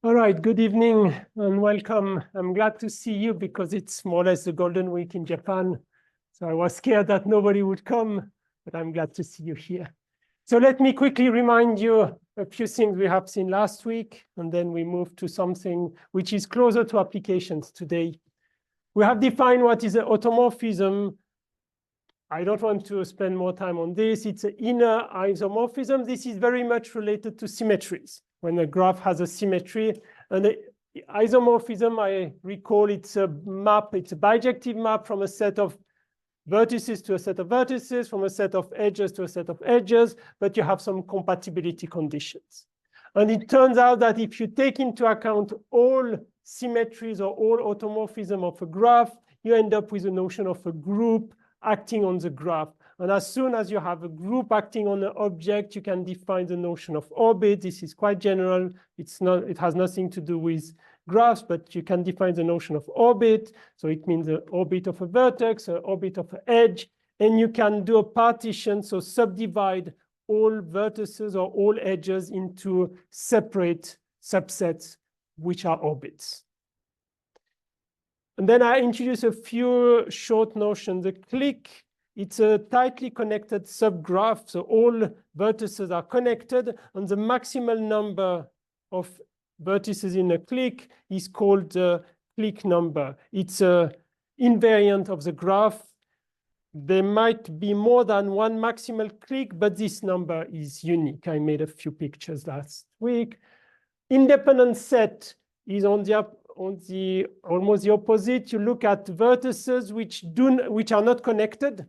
All right, good evening and welcome. I'm glad to see you because it's more or less the Golden Week in Japan. So I was scared that nobody would come, but I'm glad to see you here. So let me quickly remind you a few things we have seen last week, and then we move to something which is closer to applications today. We have defined what is an automorphism. I don't want to spend more time on this. It's an inner isomorphism. This is very much related to symmetries. When a graph has a symmetry, and the isomorphism, I recall it's a map, it's a bijective map from a set of vertices to a set of vertices, from a set of edges to a set of edges, but you have some compatibility conditions. And it turns out that if you take into account all symmetries or all automorphism of a graph, you end up with a notion of a group acting on the graph. And as soon as you have a group acting on an object, you can define the notion of orbit. This is quite general. It has nothing to do with graphs, but you can define the notion of orbit. So it means the orbit of a vertex, an orbit of an edge, and you can do a partition, so subdivide all vertices or all edges into separate subsets, which are orbits. And then I introduce a few short notions. The clique, it's a tightly connected subgraph. So all vertices are connected, and the maximal number of vertices in a clique is called the clique number. It's an invariant of the graph. There might be more than one maximal clique, but this number is unique. I made a few pictures last week. Independent set is on the almost the opposite. You look at vertices which are not connected,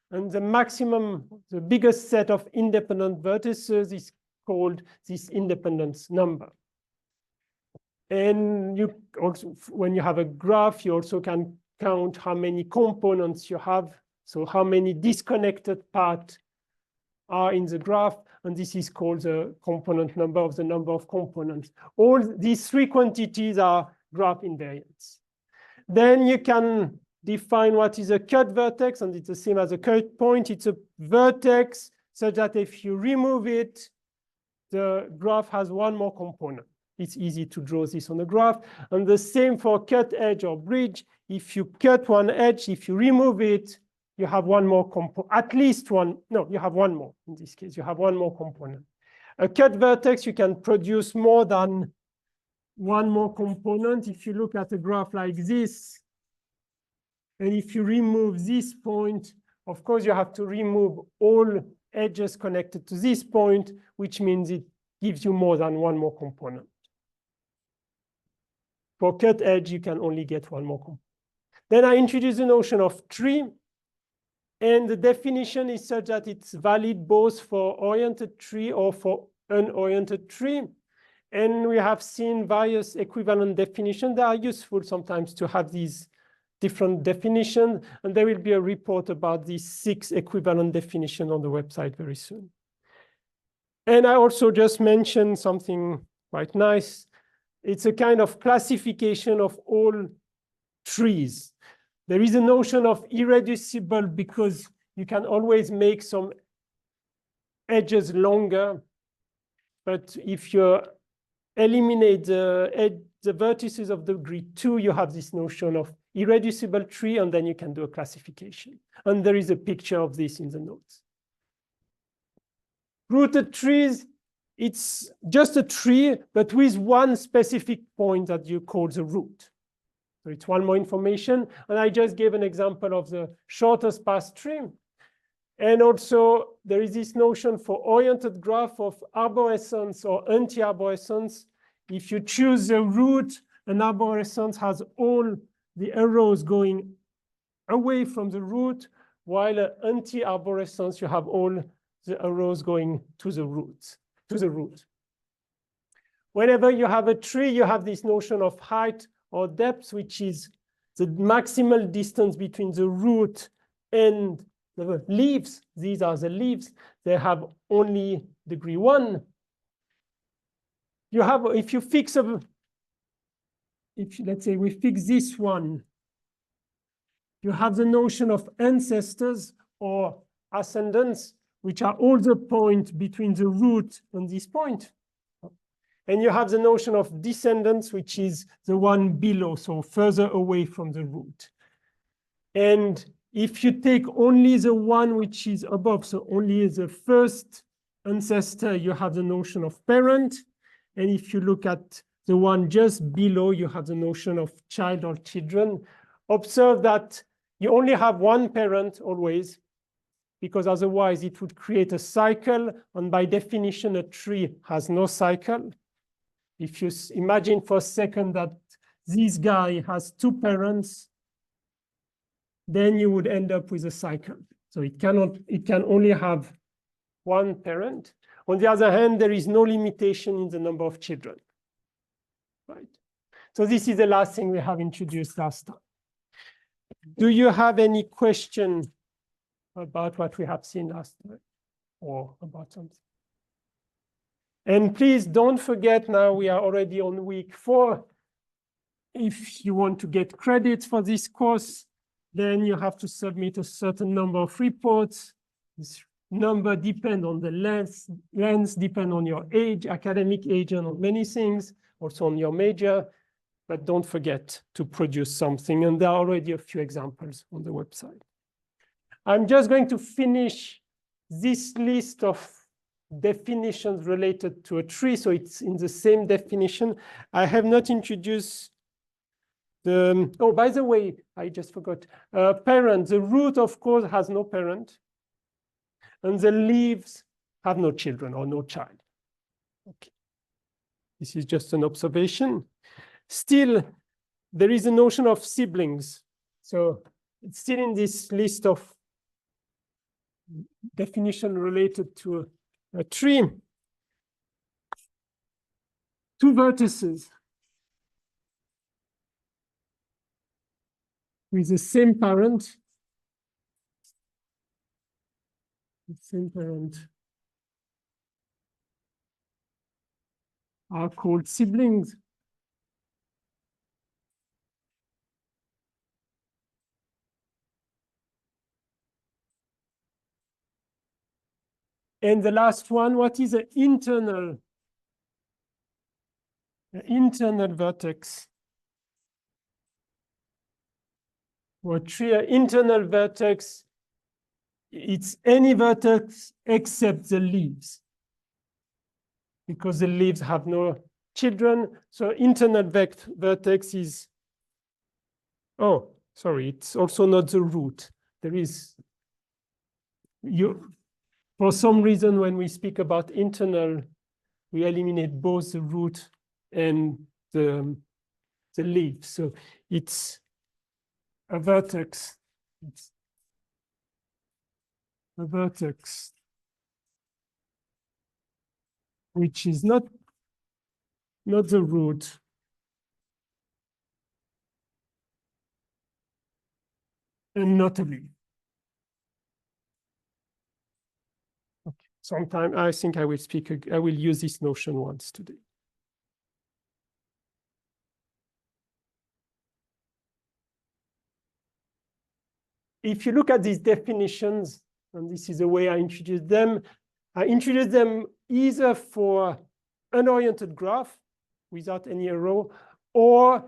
and the maximum, the biggest set of independent vertices is called this independence number. And you also, when you have a graph, you also can count how many components you have. So how many disconnected parts are in the graph, and this is called the component number of the number of components. All these three quantities are graph invariants. Then you can define what is a cut vertex, and it's the same as a cut point. It's a vertex such that if you remove it, the graph has one more component. It's easy to draw this on a graph. And the same for cut edge or bridge. If you cut one edge, if you remove it, you have one more component, at least one. No, you have one more. In this case, you have one more component. A cut vertex, you can produce more than one more component. If you look at a graph like this, and if you remove this point, of course, you have to remove all edges connected to this point, which means it gives you more than one more component. For cut edge, you can only get one more component. Then I introduce the notion of tree. And the definition is such that it's valid both for oriented tree or for unoriented tree. And we have seen various equivalent definitions that are useful sometimes to have these different definitions. And there will be a report about these 6 equivalent definitions on the website very soon. And I also just mentioned something quite nice. It's a kind of classification of all trees. There is a notion of irreducible because you can always make some edges longer. But if you eliminate the vertices of degree 2, you have this notion of irreducible tree, and then you can do a classification. And there is a picture of this in the notes. Rooted trees, it's just a tree, but with one specific point that you call the root. So it's one more information. And I just gave an example of the shortest path tree. And also, there is this notion for oriented graph of arborescence or anti-arborescence. If you choose the root, an arborescence has all the arrows going away from the root, while an anti-arborescence, you have all the arrows going to the root. Whenever you have a tree, you have this notion of height or depth, which is the maximal distance between the root and the leaves. These are the leaves. They have only degree 1. You have, if you fix let's say we fix this one, you have the notion of ancestors or ascendants, which are all the points between the root and this point. And you have the notion of descendants, which is the one below, so further away from the root. And if you take only the one which is above, so only the first ancestor, you have the notion of parent. And if you look at the one just below, you have the notion of child or children. Observe that you only have one parent always, because otherwise it would create a cycle. And by definition, a tree has no cycle. If you imagine for a second that this guy has two parents, then you would end up with a cycle. So it can only have one parent. On the other hand, there is no limitation in the number of children, right? So this is the last thing we have introduced last time. Do you have any question about what we have seen last time or about something? And please don't forget, now we are already on week 4. If you want to get credits for this course, then you have to submit a certain number of reports. This number depends on the length depend on your age, academic age, and on many things, also on your major. But don't forget to produce something. And there are already a few examples on the website. I'm just going to finish this list of definitions related to a tree. So it's in the same definition. I have not introduced the, oh, by the way, I just forgot. Parent, the root, of course, has no parent. And the leaves have no children or no child. Okay. This is just an observation. Still, there is a notion of siblings. So it's still in this list of definition related to a tree. 2 vertices with the same parent. The same parent are called siblings. And the last one, what is an internal vertex? For a tree, an internal vertex, it's any vertex except the leaves, because the leaves have no children. So internal vertex is, oh, sorry, it's also not the root. There is, for some reason, when we speak about internal, we eliminate both the root and the leaf. So it's a vertex. It's a vertex which is not the root. And not a leaf. Okay. Sometime I think I will use this notion once today. If you look at these definitions, and this is the way I introduce them either for unoriented graph without any arrow, or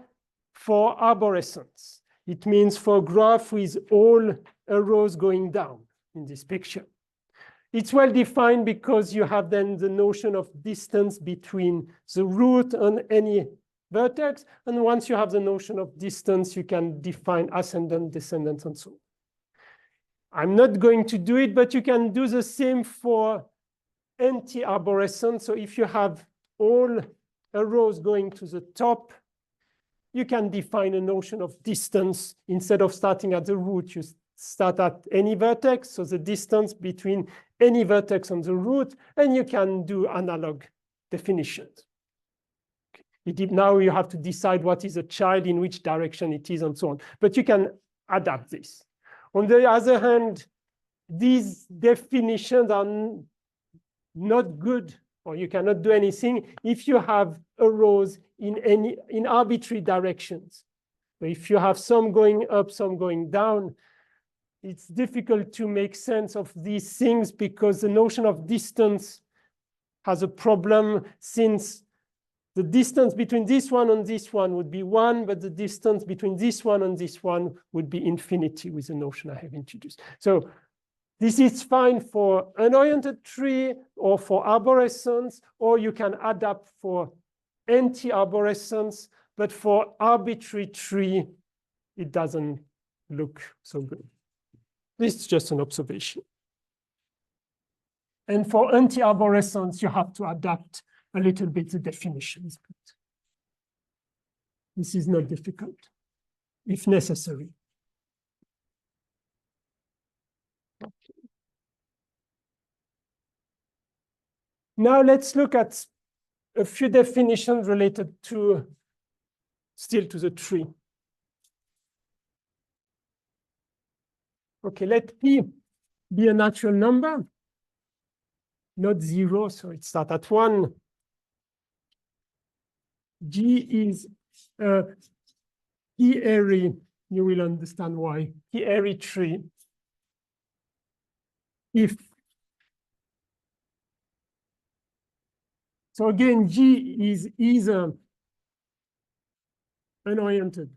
for arborescence. It means for a graph with all arrows going down in this picture. It's well defined because you have then the notion of distance between the root and any vertex. And once you have the notion of distance, you can define ascendant, descendant, and so on. I'm not going to do it, but you can do the same for anti-arborescent. So if you have all arrows going to the top, you can define a notion of distance. Instead of starting at the root, you start at any vertex. So the distance between any vertex and the root, and you can do analog definitions. Now you have to decide what is a child, in which direction it is, and so on. But you can adapt this. On the other hand, these definitions are not good, or you cannot do anything if you have arrows in arbitrary directions. So if you have some going up, some going down, it's difficult to make sense of these things because the notion of distance has a problem, since The distance between this one and this one would be 1, but the distance between this one and this one would be infinity with the notion I have introduced. So this is fine for unoriented tree or for arborescence, or you can adapt for anti-arborescence, but for arbitrary tree, it doesn't look so good. This is just an observation. And for anti-arborescence, you have to adapt a little bit the definitions. But this is not difficult, if necessary. Okay. Now let's look at a few definitions related to, still to the tree. Okay, let P be a natural number, not 0, so it starts at 1. G is a P-airy, you will understand why, P-airy tree. If, so again, G is either unoriented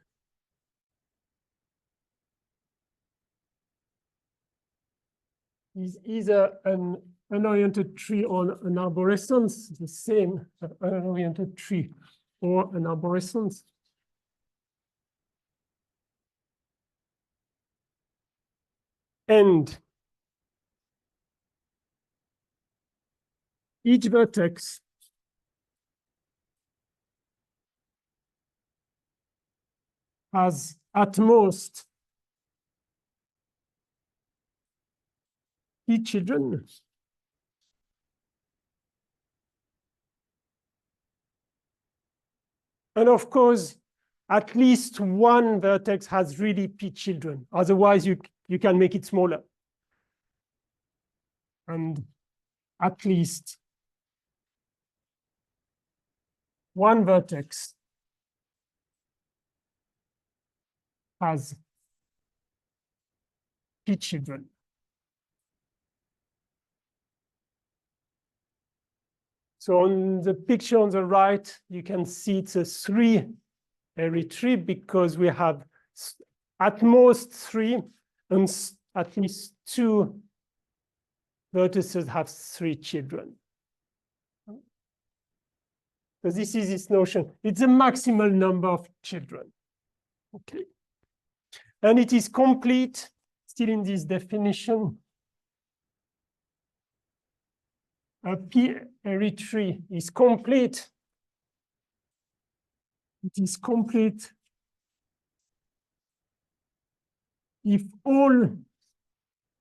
is either an unoriented tree or an arborescence, the same unoriented tree or an arborescence. And each vertex has at most P children. And of course, at least one vertex has really P children. Otherwise, you can make it smaller. And at least one vertex has P children. So on the picture on the right, you can see it's a 3-airy tree because we have at most 3 and at least 2 vertices have 3 children. So this is this notion. It's a maximal number of children. Okay. And it is complete, still in this definition. A P-airy tree is complete. It is complete if all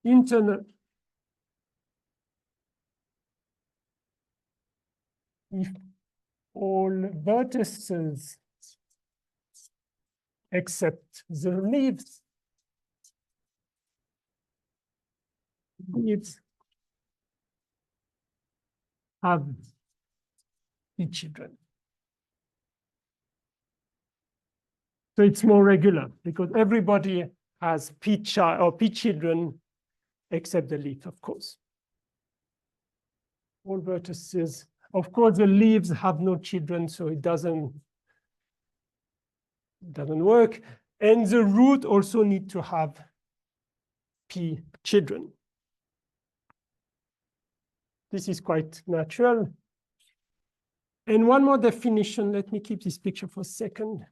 internal, if all vertices except the leaves have P children. So it's more regular because everybody has P child or P children except the leaf, of course. All vertices. Of course, the leaves have no children, so it doesn't work. And the root also need to have P children. This is quite natural. And one more definition. Let me keep this picture for a second.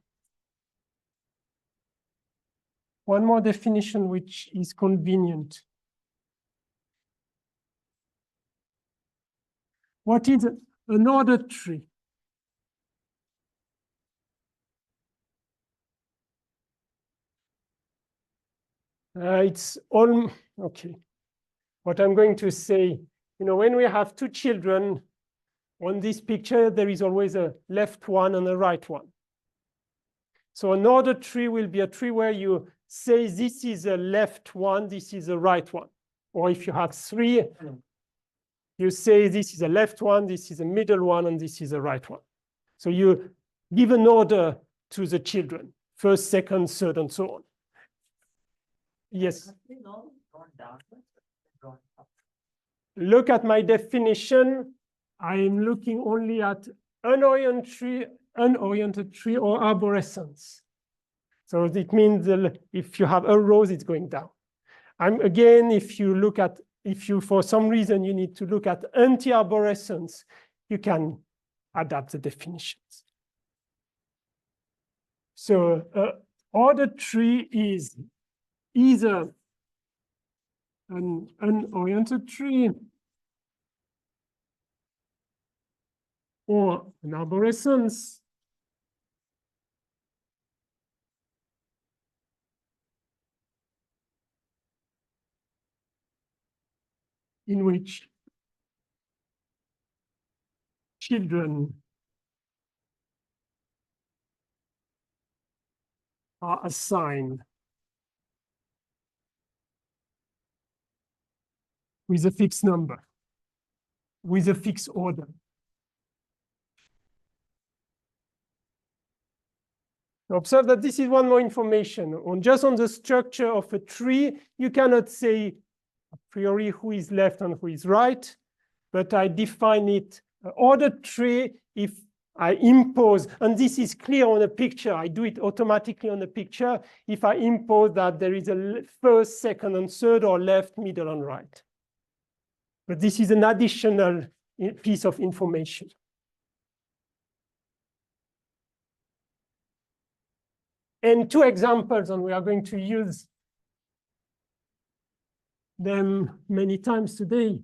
One more definition which is convenient. What is an ordered tree? It's all, okay. What I'm going to say, when we have 2 children, on this picture, there is always a left one and a right one. So an ordered tree will be a tree where you say this is a left one, this is a right one. Or if you have 3, you say this is a left one, this is a middle one, and this is a right one. So you give an order to the children, first, second, third, and so on. Yes. Look at my definition. I'm looking only at unoriented tree or arborescence. So it means that if you have a rose, it's going down. Again, if you, for some reason, you need to look at anti-arborescence, you can adapt the definitions. So ordered tree is either an unoriented tree or an arborescence, in which children are assigned with a fixed number, with a fixed order. Observe that this is one more information. Just on the structure of a tree, you cannot say a priori who is left and who is right, but I define it ordered tree if I impose, and this is clear on a picture, I do it automatically on a picture, if I impose that there is a first, second, and third, or left, middle, and right. But this is an additional piece of information. And two examples, and we are going to use them many times today.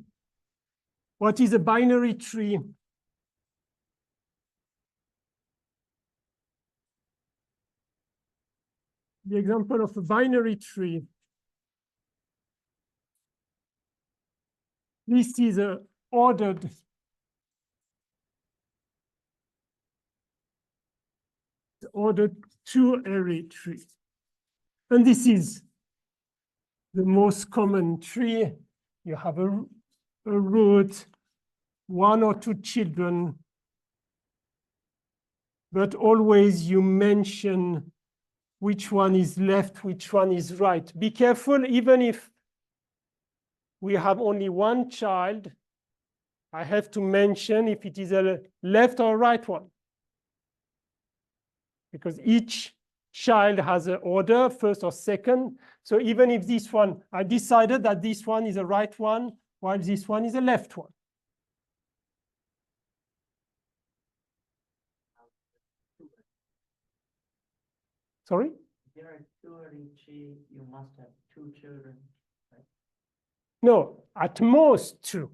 What is a binary tree? The example of a binary tree. This is an ordered two-array tree. And this is the most common tree. You have a root, one or two children, but always you mention which one is left, which one is right. Be careful, even if we have only one child, I have to mention if it is a left or right one. Because each child has an order, first or second. So even if this one, I decided that this one is a right one, while this one is a left one. Sorry? If there are two-array tree, you must have two children, right? No, at most two.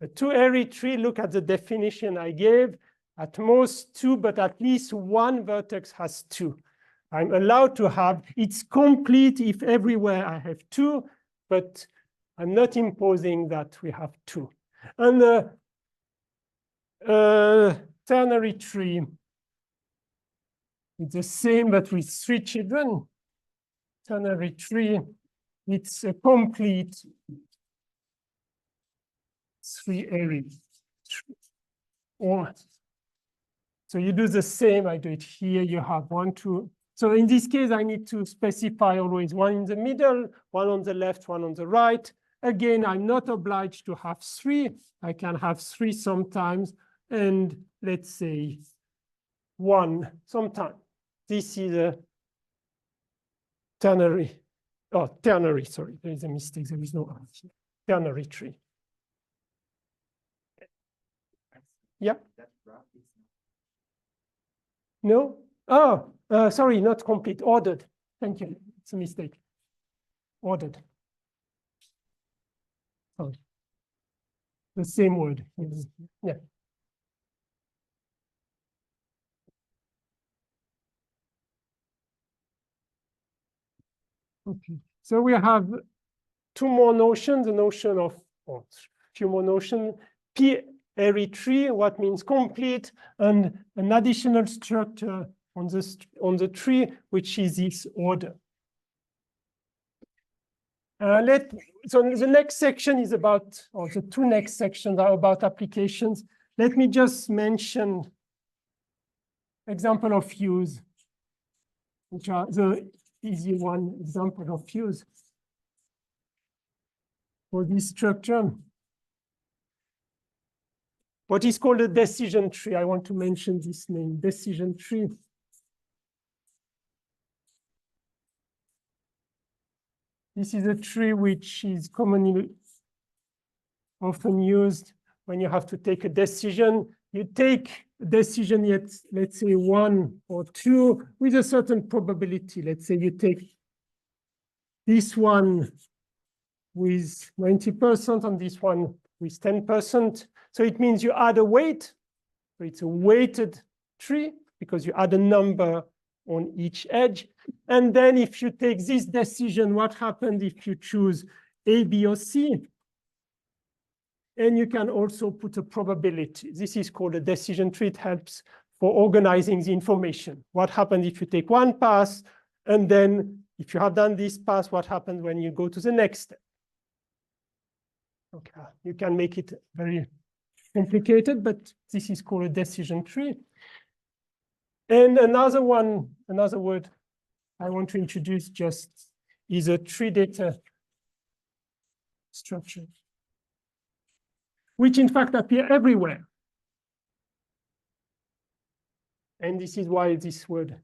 A two-array tree, look at the definition I gave, at most two, but at least one vertex has two. I'm allowed to have, it's complete if everywhere I have two, but I'm not imposing that we have two. And the ternary tree, it's the same, but with three children. Ternary tree, it's a complete three-array tree. So you do the same, I do it here, you have 1, 2. So in this case, I need to specify always one in the middle, one on the left, one on the right. Again, I'm not obliged to have 3. I can have 3 sometimes, and let's say 1 sometime. This is a ternary, sorry, there is a mistake, there is no R here. Ternary tree. Yeah. No? Oh, sorry, not complete, ordered. Thank you, it's a mistake. Ordered. Sorry. The same word. Yeah. Okay, so we have 2 more notions, the notion of, or few more notions, p-array tree, what means complete, and an additional structure on the tree, which is this order. So the next section is about, or the 2 next sections are about applications. Let me just mention example of use, which are the easy one example of use for this structure. what is called a decision tree. I want to mention this name, decision tree. This is a tree which is commonly often used when you have to take a decision. You take a decision, yet let's say 1 or 2 with a certain probability. Let's say you take this one with 90% and this one with 10%. So it means you add a weight. So it's a weighted tree because you add a number on each edge. And then if you take this decision, what happens if you choose A, B, or C? And you can also put a probability. This is called a decision tree. It helps for organizing the information. What happens if you take one pass, and then if you have done this pass, what happens when you go to the next step? Okay, you can make it very complicated, but this is called a decision tree. And another word I want to introduce just is a tree data structure, which in fact appear everywhere. And this is why this word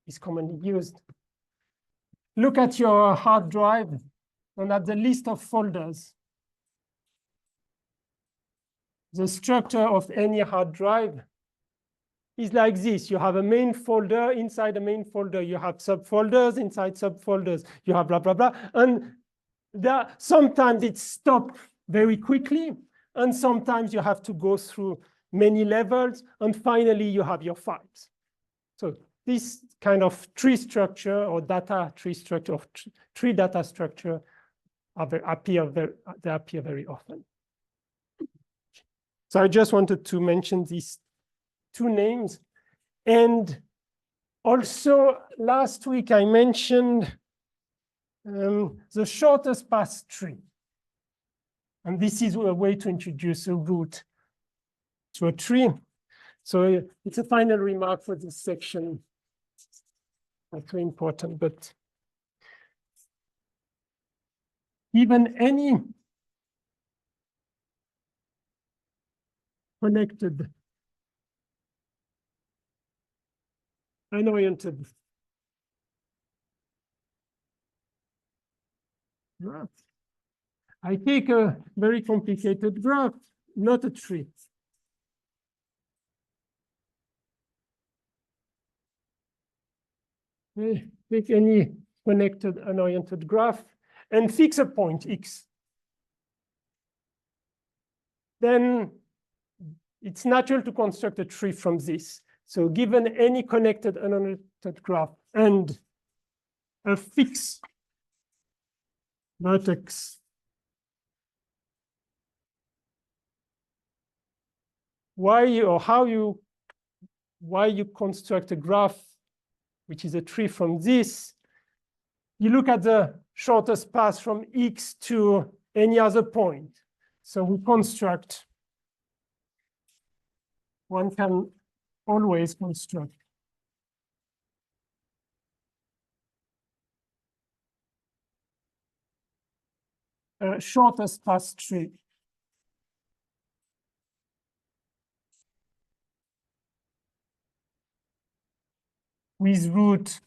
is commonly used. Look at your hard drive and at the list of folders. The structure of any hard drive is like this. You have a main folder. Inside the main folder, you have subfolders. Inside subfolders, you have blah, blah, blah. And sometimes it stops very quickly. And sometimes you have to go through many levels. And finally, you have your files. So this kind of tree structure or data tree structure of tree data structure appear very often. So I just wanted to mention these 2 names. And also last week I mentioned the shortest path tree. And this is a way to introduce a root to a tree. So it's a final remark for this section. Not too important, but even any connected unoriented graph. I take a very complicated graph, not a tree. Take any connected unoriented graph and fix a point x. Then it's natural to construct a tree from this. So given any connected unoriented graph and a fixed vertex, why you construct a graph which is a tree from this, you look at the shortest path from x to any other point. So we construct, one can always construct a shortest path tree. With root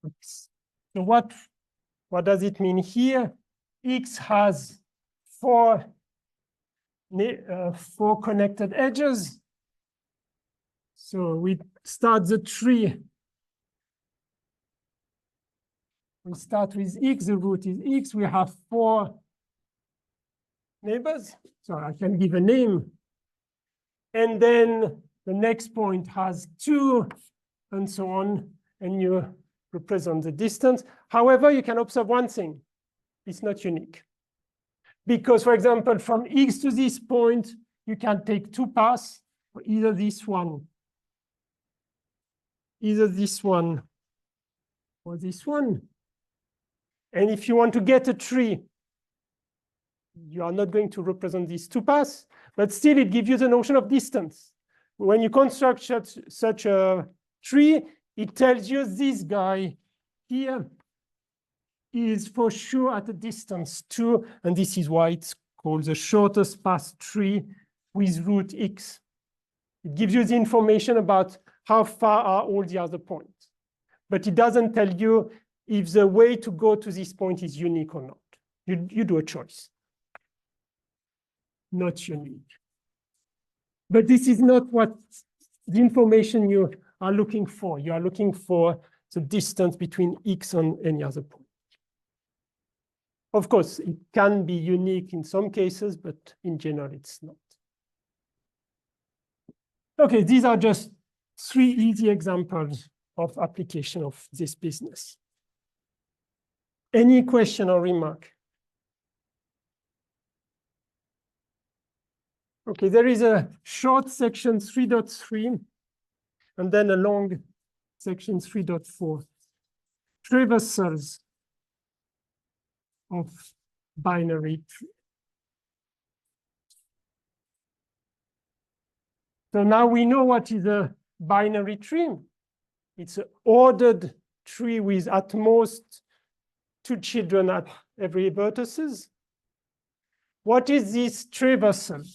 x. So what does it mean here? X has four connected edges. So we start the tree. We start with x, the root is x. We have 4 neighbors. So I can give a name. And then the next point has 2, and so on, and you represent the distance. However, you can observe one thing. It's not unique. Because, for example, from x to this point, you can take 2 paths, or either this one, or this one. And if you want to get a tree, you are not going to represent these 2 paths, but still it gives you the notion of distance. When you construct such a tree, it tells you this guy here is for sure at a distance 2, and this is why it's called the shortest path tree with root x. It gives you the information about how far are all the other points, but it doesn't tell you if the way to go to this point is unique or not. You do a choice. Not unique. But this is not what the information you are looking for. You are looking for the distance between x and any other point. Of course, it can be unique in some cases, but in general, it's not. Okay, these are just 3 easy examples of application of this business. Any question or remark? Okay, there is a short section 3.3 and then a long section 3.4. Traversals of binary tree. So now we know what is a binary tree. It's an ordered tree with at most 2 children at every vertices. What is this traversal?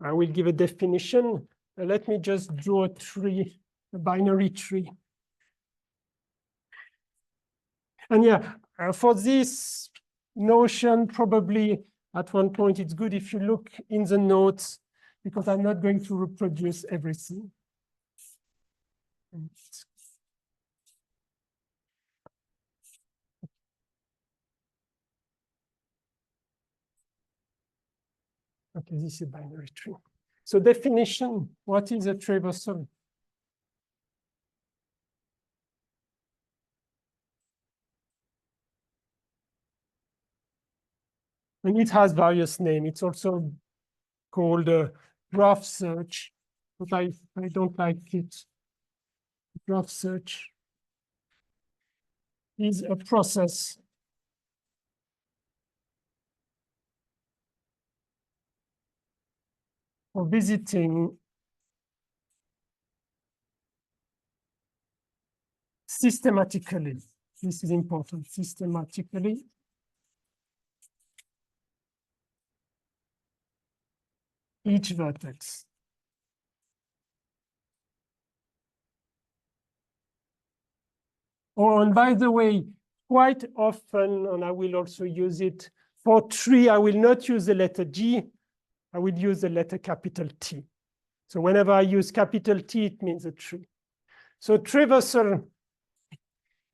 I will give a definition. Let me just draw a tree, a binary tree. And yeah, for this notion, probably at one point, it's good if you look in the notes, because I'm not going to reproduce everything. Okay, this is a binary tree. So definition, what is a traversal? And it has various names. It's also called a graph search, but I don't like it. Graph search is a process for visiting systematically. This is important, systematically. Each vertex. Oh, and by the way, quite often, and I will also use it for tree, I will not use the letter G, I will use the letter capital T. So whenever I use capital T, it means a tree. So traversal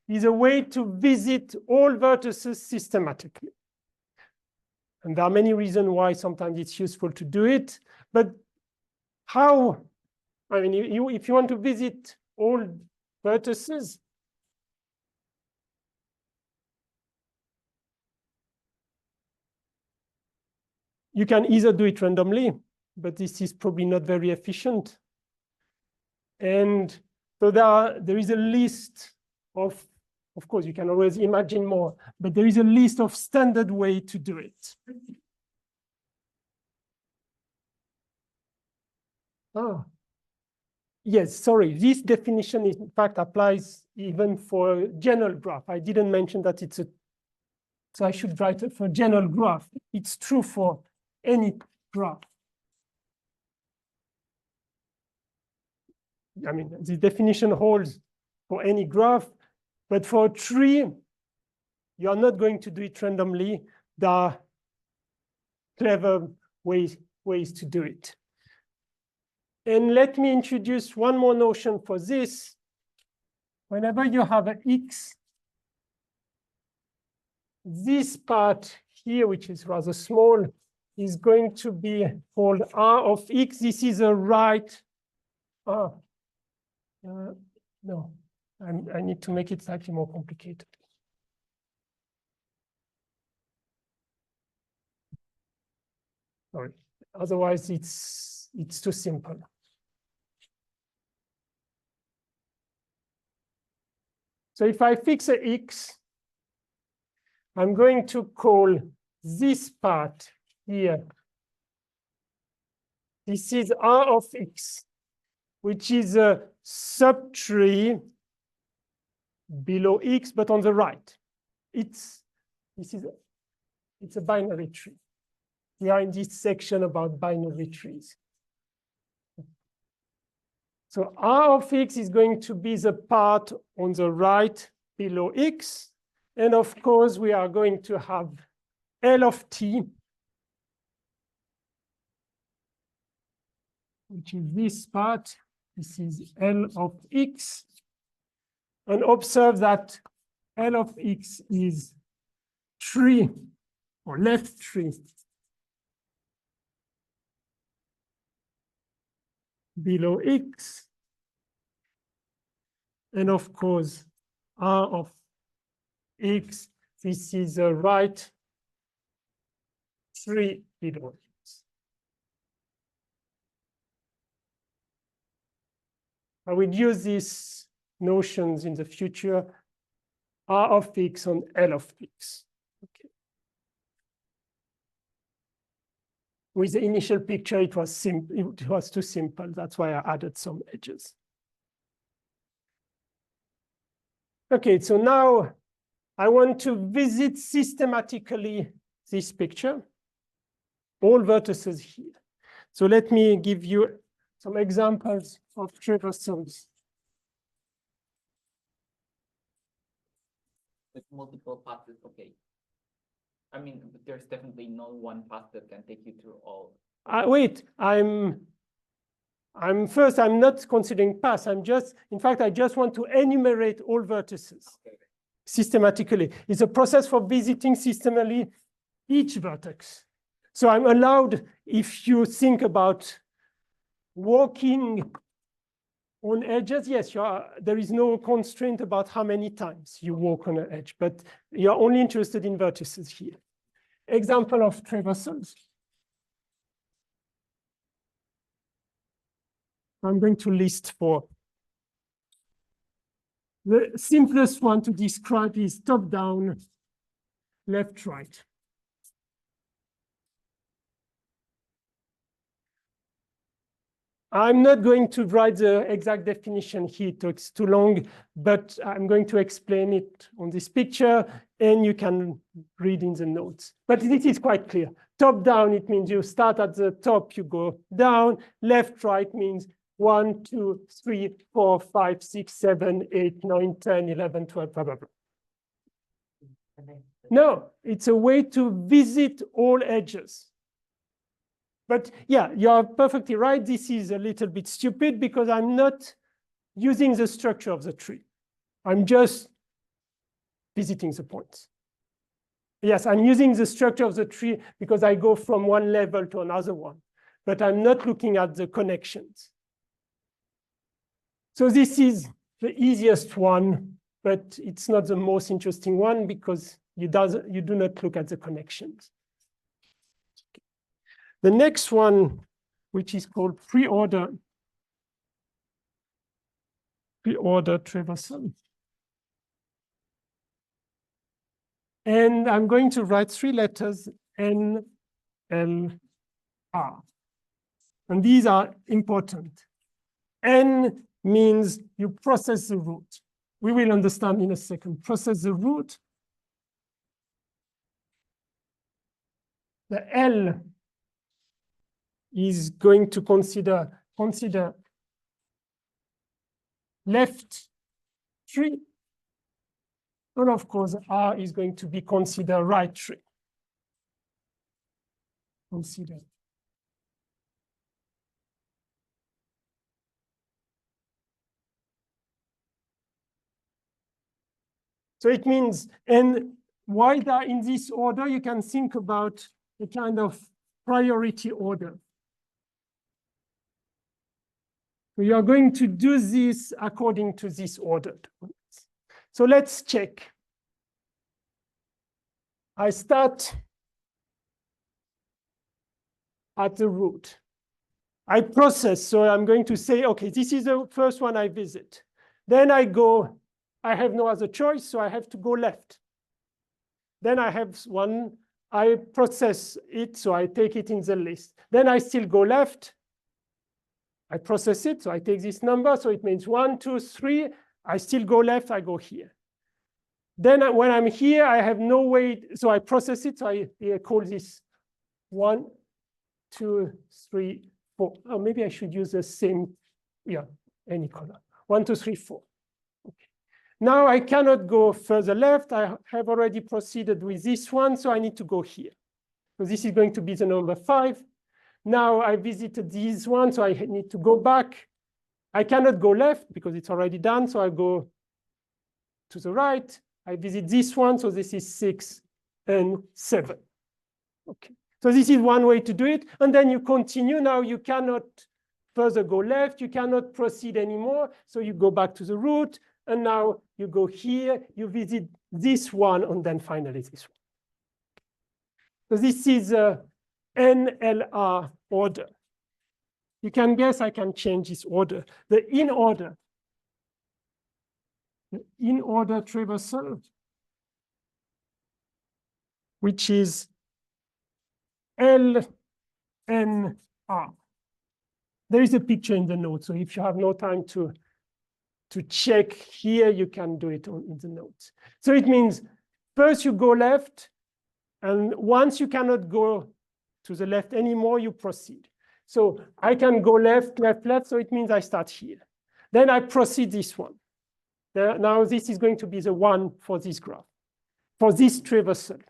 is a way to visit all vertices systematically. And there are many reasons why sometimes it's useful to do it. But how, I mean, if you want to visit all vertices, you can either do it randomly, but this is probably not very efficient. And so there is a list of course, you can always imagine more, but there is a list of standard way to do it. Oh, yes, sorry. This definition, in fact, applies even for general graph. I didn't mention that it's a, so I should write it for general graph. It's true for any graph. I mean, the definition holds for any graph, but for a tree, you are not going to do it randomly. There are clever ways to do it. And let me introduce one more notion for this. Whenever you have an x, this part here, which is rather small, is going to be called R of x. This is a right. No, I need to make it slightly more complicated. Sorry, otherwise it's too simple. So if I fix a x, I'm going to call this part here. This is R of x, which is a subtree below X, but on the right. It's a binary tree. We are in this section about binary trees. So R of X is going to be the part on the right below X. And of course, we are going to have L of T, which is this part. This is L of X. And observe that L of X is 3, or left 3, below X. And of course, R of X, this is the right 3 below X. I will use these notions in the future, R of X on L of X. Okay. With the initial picture, it was too simple. That's why I added some edges. Okay, so now I want to visit systematically this picture, all vertices here. So let me give you some examples of traversals. With multiple paths is okay. I mean, there's definitely no one path that can take you through all. Wait, I'm not considering paths. In fact, I just want to enumerate all vertices systematically. It's a process for visiting systematically each vertex. So I'm allowed, if you think about walking on edges, yes, there is no constraint about how many times you walk on an edge, but you're only interested in vertices here. Example of traversals. I'm going to list 4. The simplest one to describe is top-down, left-right. I'm not going to write the exact definition here, it's too long, but I'm going to explain it on this picture, and you can read in the notes. But this is quite clear. Top down, it means you start at the top, you go down. Left, right means 1, 2, 3, 4, 5, 6, 7, 8, 9, 10, 11, 12, blah, blah, blah. No, it's a way to visit all edges. But yeah, you're perfectly right. This is a little bit stupid because I'm not using the structure of the tree. I'm just visiting the points. Yes, I'm using the structure of the tree because I go from one level to another one, but I'm not looking at the connections. So this is the easiest one, but it's not the most interesting one because you do not look at the connections. The next one, which is called pre-order traversal. And I'm going to write 3 letters, N, L, R. And these are important. N means you process the route. We will understand in a second. Process the route. The L is going to consider left 3. And of course, R is going to be consider right 3. Consider. So it means, and while they're in this order, you can think about a kind of priority order. We are going to do this according to this order. So let's check. I start at the root. I process, so I'm going to say, okay, this is the first one I visit. Then I go, I have no other choice, so I have to go left. Then I have one, I process it, so I take it in the list. Then I still go left. I process it, so I take this number, so it means 1, 2, 3. I still go left, I go here. Then when I'm here, I have no way, so I process it. So I call this 1, 2, 3, 4. Oh, maybe I should use the same, yeah, any color. 1, 2, 3, 4. Okay. Now I cannot go further left. I have already proceeded with this one, so I need to go here. So this is going to be the number 5. Now I visited this one, so I need to go back. I cannot go left because it's already done, so I go to the right. I visit this one, so this is 6 and 7. Okay, so this is one way to do it. And then you continue. Now you cannot further go left. You cannot proceed anymore. So you go back to the root. And now you go here. You visit this one, and then finally this one. So this is a NLR order. You can guess I can change this order. The in order traversal, which is LNR. There is a picture in the notes, so if you have no time to check here, you can do it in the notes. So it means first you go left, and once you cannot go to the left anymore, you proceed. So I can go left, left, left, so it means I start here. Then I proceed this one. Now this is going to be the 1 for this graph, for this traversal.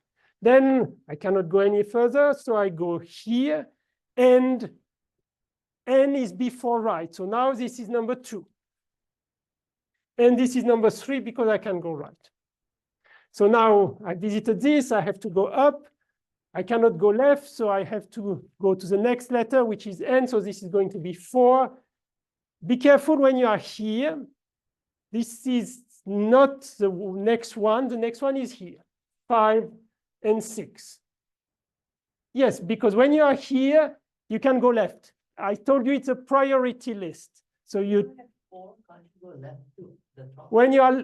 Then I cannot go any further, so I go here, and n is before right. So now this is number 2. And this is number 3 because I can go right. So now I visited this, I have to go up. I cannot go left, so I have to go to the next letter, which is n. So this is going to be 4. Be careful when you are here. This is not the next one. The next one is here, 5 and 6. Yes, because when you are here, you can go left. I told you it's a priority list. So you, 4, can't you go left to the top? when you are,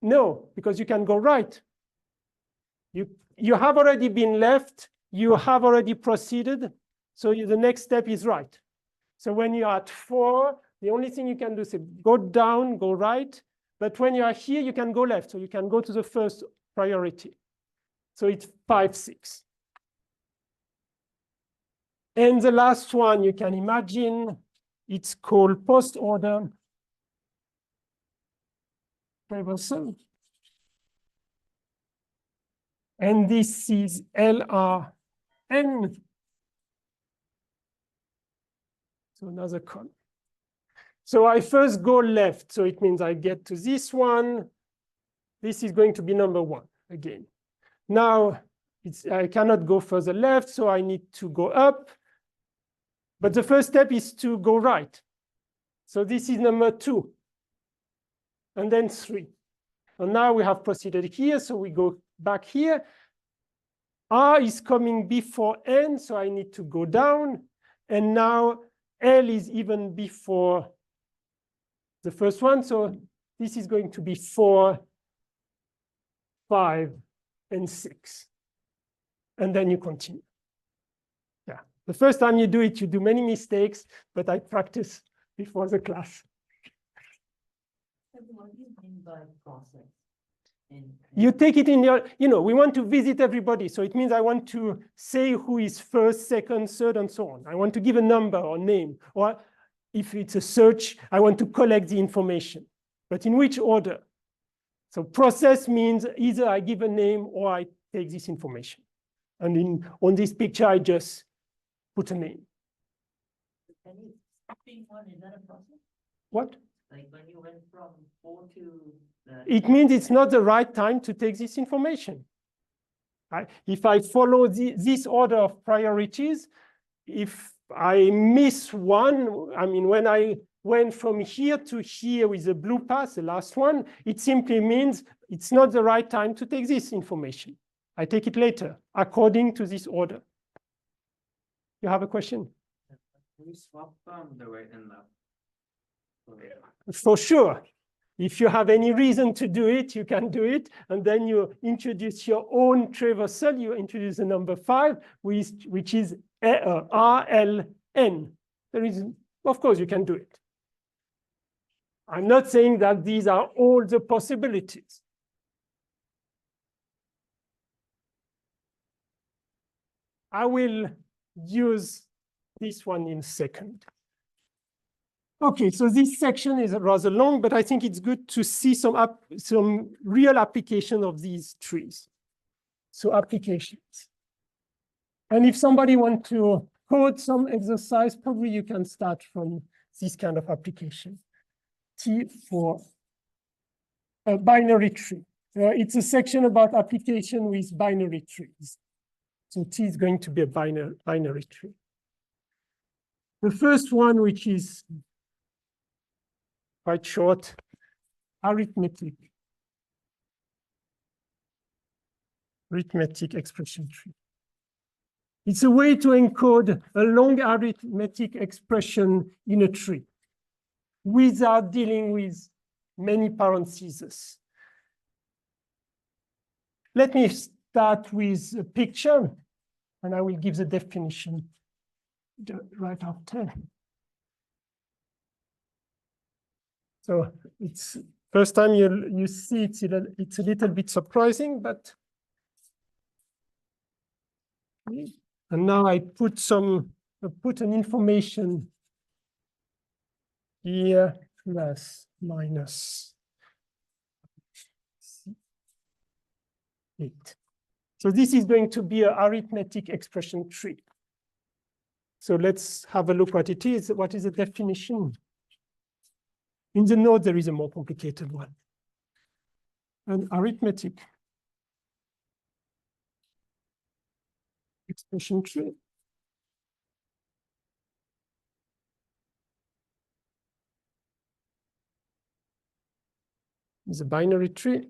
no, because you can go right. You have already been left. You have already proceeded. So the next step is right. So when you are at 4, the only thing you can do is go down, go right. But when you are here, you can go left. So you can go to the first priority. So it's 5, 6. And the last one, you can imagine, it's called post-order traversal. And this is LRN. So another column. So I first go left. So it means I get to this one. This is going to be number 1 again. Now I cannot go further left, so I need to go up. But the first step is to go right. So this is number 2. And then 3. And now we have proceeded here, so we go back here. R is coming before N, so I need to go down. And now L is even before the first one. So this is going to be 4, 5, and 6. And then you continue. Yeah. The first time you do it, you do many mistakes, but I practice before the class. What do you mean by process? You take it in your, we want to visit everybody. So it means I want to say who is first, second, third, and so on. I want to give a number or name. Or if it's a search, I want to collect the information. But in which order? So process means either I give a name or I take this information. And on this picture, I just put a name. Skipping one, is that a process? What? Like when you went from 4 to It means it's not the right time to take this information. If I follow this order of priorities, if I miss one, I mean, when I went from here to here with the blue path, the last one, it simply means it's not the right time to take this information. I take it later, according to this order. You have a question? Can you swap the right and left? For sure. If you have any reason to do it, you can do it. And then you introduce your own traversal. You introduce the number 5, which is RLN. There is, of course, you can do it. I'm not saying that these are all the possibilities. I will use this one in a second. Okay, so this section is rather long, but I think it's good to see some real application of these trees. So applications. And if somebody wants to code some exercise, probably you can start from this kind of application. T for a binary tree. It's a section about application with binary trees. So T is going to be a binary tree. The first one, which is quite short, arithmetic expression tree. It's a way to encode a long arithmetic expression in a tree without dealing with many parentheses. Let me start with a picture, and I will give the definition right after. So it's first time you see it's a little bit surprising, but and now I put an information here plus minus 8. So this is going to be an arithmetic expression tree. So let's have a look what it is. What is the definition? In the note, there is a more complicated one. An arithmetic expression tree is a binary tree.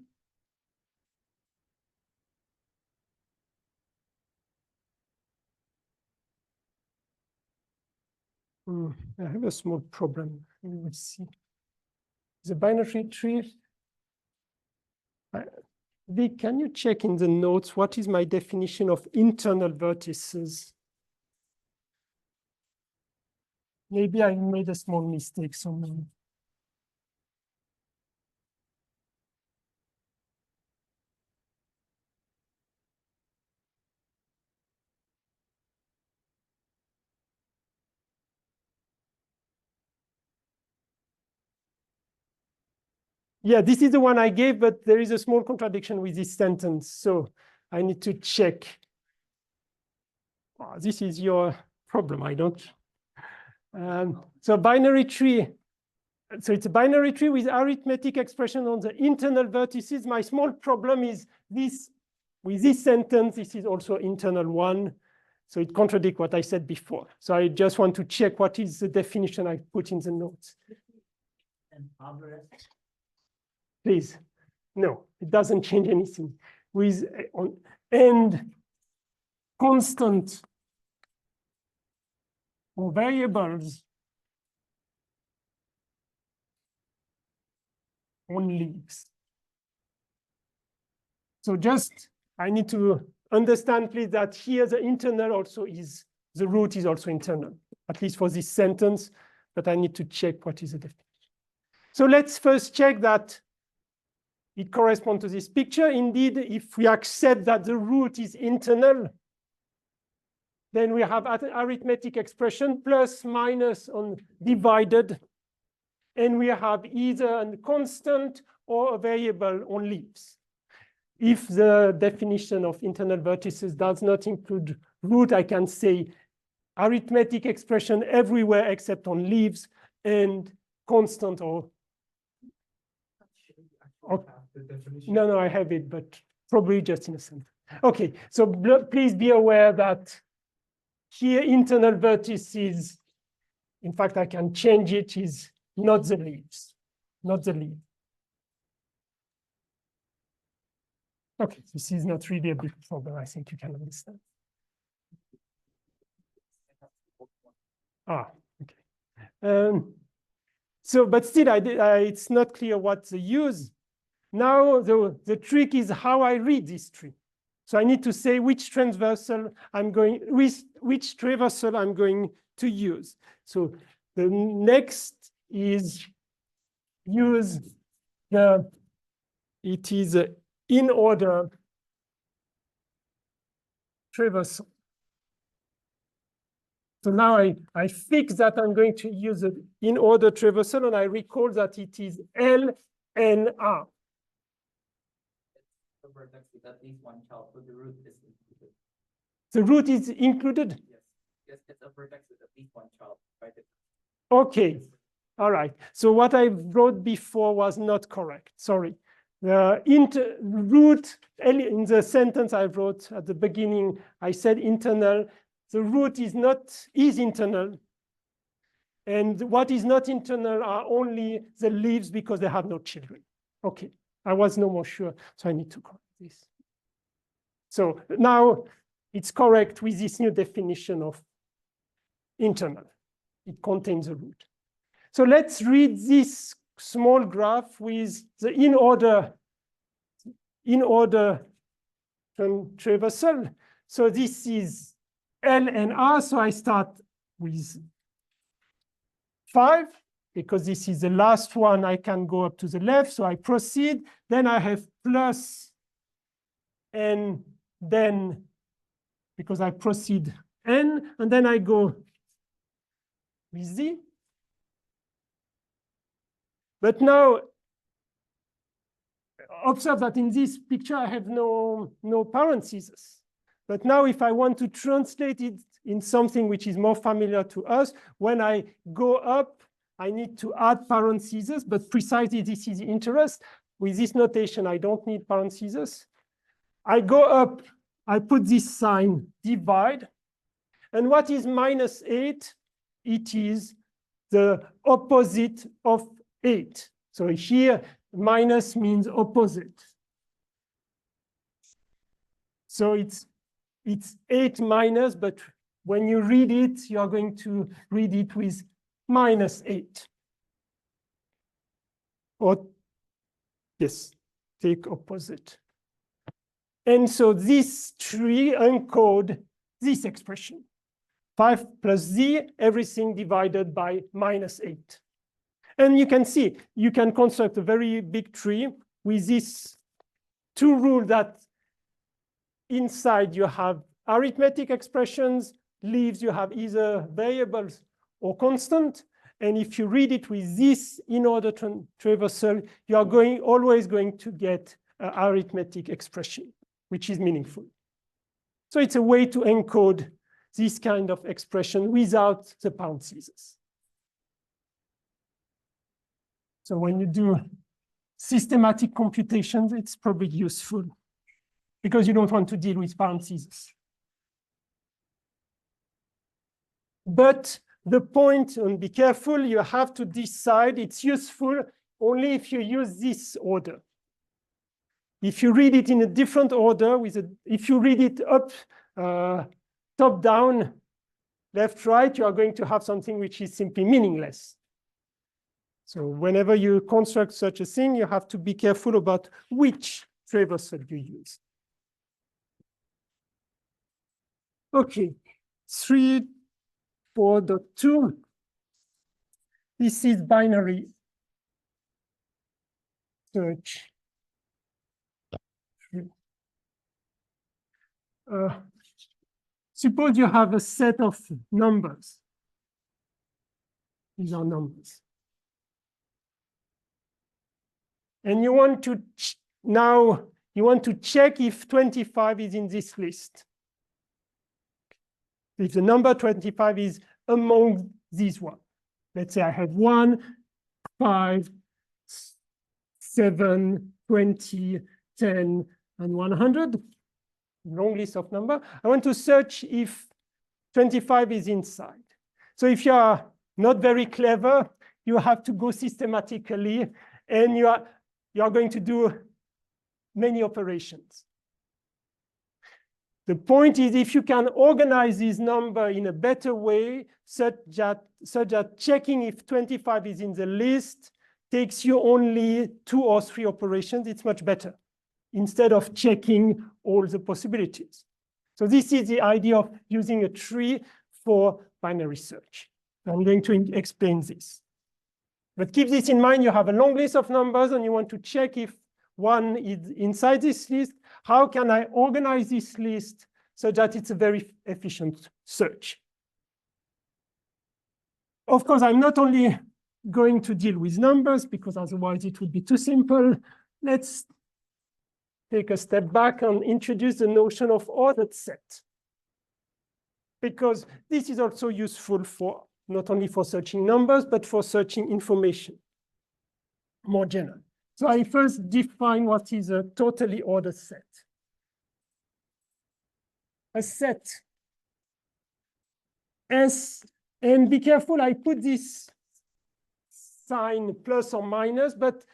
I have a small problem. We will see. The binary tree. Vic, can you check in the notes what is my definition of internal vertices? Maybe I made a small mistake somewhere. Yeah, this is the one I gave, but there is a small contradiction with this sentence. So I need to check. Oh, this is your problem, I don't. So binary tree. So it's a binary tree with arithmetic expression on the internal vertices. My small problem is this, with this sentence, this is also internal one. So it contradicts what I said before. So I just want to check what is the definition I put in the notes. And arborist. Please. No, it doesn't change anything. With and constant or variables on leaves. So just, I need to understand, please, that here the internal also is, the root is also internal, at least for this sentence, but I need to check what is the definition. So let's first check that it corresponds to this picture. Indeed, if we accept that the root is internal, then we have an arithmetic expression plus minus on divided, and we have either a constant or a variable on leaves. If the definition of internal vertices does not include root, I can say arithmetic expression everywhere except on leaves and constant or no, I have it, but probably just in a sentence. Okay, so please be aware that here internal vertices, in fact, I can change it, is not the leaves, not the leaf. Okay, this is not really a big problem. I think you can understand. Ah, okay. So, but still, it's not clear what the use. Now, the trick is how I read this tree. So I need to say which transversal I'm going, which traversal I'm going to use. So the next is use the, it is in order traversal. So now I fix that I'm going to use an in-order traversal, and I recall that it is L N R. The vertex with at least one child, so the root is included. The root is included? Yes, yes, it's a vertex with at least one child, right? Okay, all right. So what I wrote before was not correct, sorry. The root, in the sentence I wrote at the beginning, I said internal. The root is internal. And what is not internal are only the leaves because they have no children. Okay, I was no more sure, so I need to correct this. So now it's correct with this new definition of internal. It contains a root. So let's read this small graph with the in-order traversal. So this is L and R, so I start with 5, because this is the last one, I can go up to the left, so I proceed. Then I have plus, and then, because I proceed N, and then I go with Z. But now, observe that in this picture, I have no parentheses. But now if I want to translate it in something which is more familiar to us, when I go up, I need to add parentheses, but precisely this is the interest. With this notation, I don't need parentheses. I go up, I put this sign, divide. And what is -8? It is the opposite of 8. So here, minus means opposite. So it's 8 minus, but when you read it, you are going to read it with -8. Or, yes, take opposite. And so this tree encode this expression. 5 plus Z, everything divided by -8. And you can see, you can construct a very big tree with these two rules that inside you have arithmetic expressions, leaves you have either variables or constant. And if you read it with this in-order traversal, you are always going to get an arithmetic expression, which is meaningful. So it's a way to encode this kind of expression without the parentheses. So when you do systematic computations, it's probably useful because you don't want to deal with parentheses. But the point, and be careful, you have to decide it's useful only if you use this order. If you read it in a different order, if you read it up, top down, left, right, you are going to have something which is simply meaningless. So whenever you construct such a thing, you have to be careful about which traversal you use. Okay, 3.4.2. This is binary search. Suppose you have a set of numbers. These are numbers. And you want to now you want to check if 25 is in this list. If the number 25 is among these ones. Let's say I have 1, 5, 7, 20, 10, and 100. Long list of number. I want to search if 25 is inside. So if you are not very clever, you have to go systematically, and you are going to do many operations. The point is, if you can organize this number in a better way, such that checking if 25 is in the list takes you only 2 or 3 operations, it's much better, instead of checking all the possibilities. So this is the idea of using a tree for binary search. I'm going to explain this. But keep this in mind, you have a long list of numbers and you want to check if one is inside this list. How can I organize this list so that it's a very efficient search? Of course, I'm not only going to deal with numbers because otherwise it would be too simple. Let's take a step back and introduce the notion of ordered set, because this is also useful for not only for searching numbers, but for searching information more general. So I first define what is a totally ordered set. A set S, and be careful, I put this sign plus or minus, but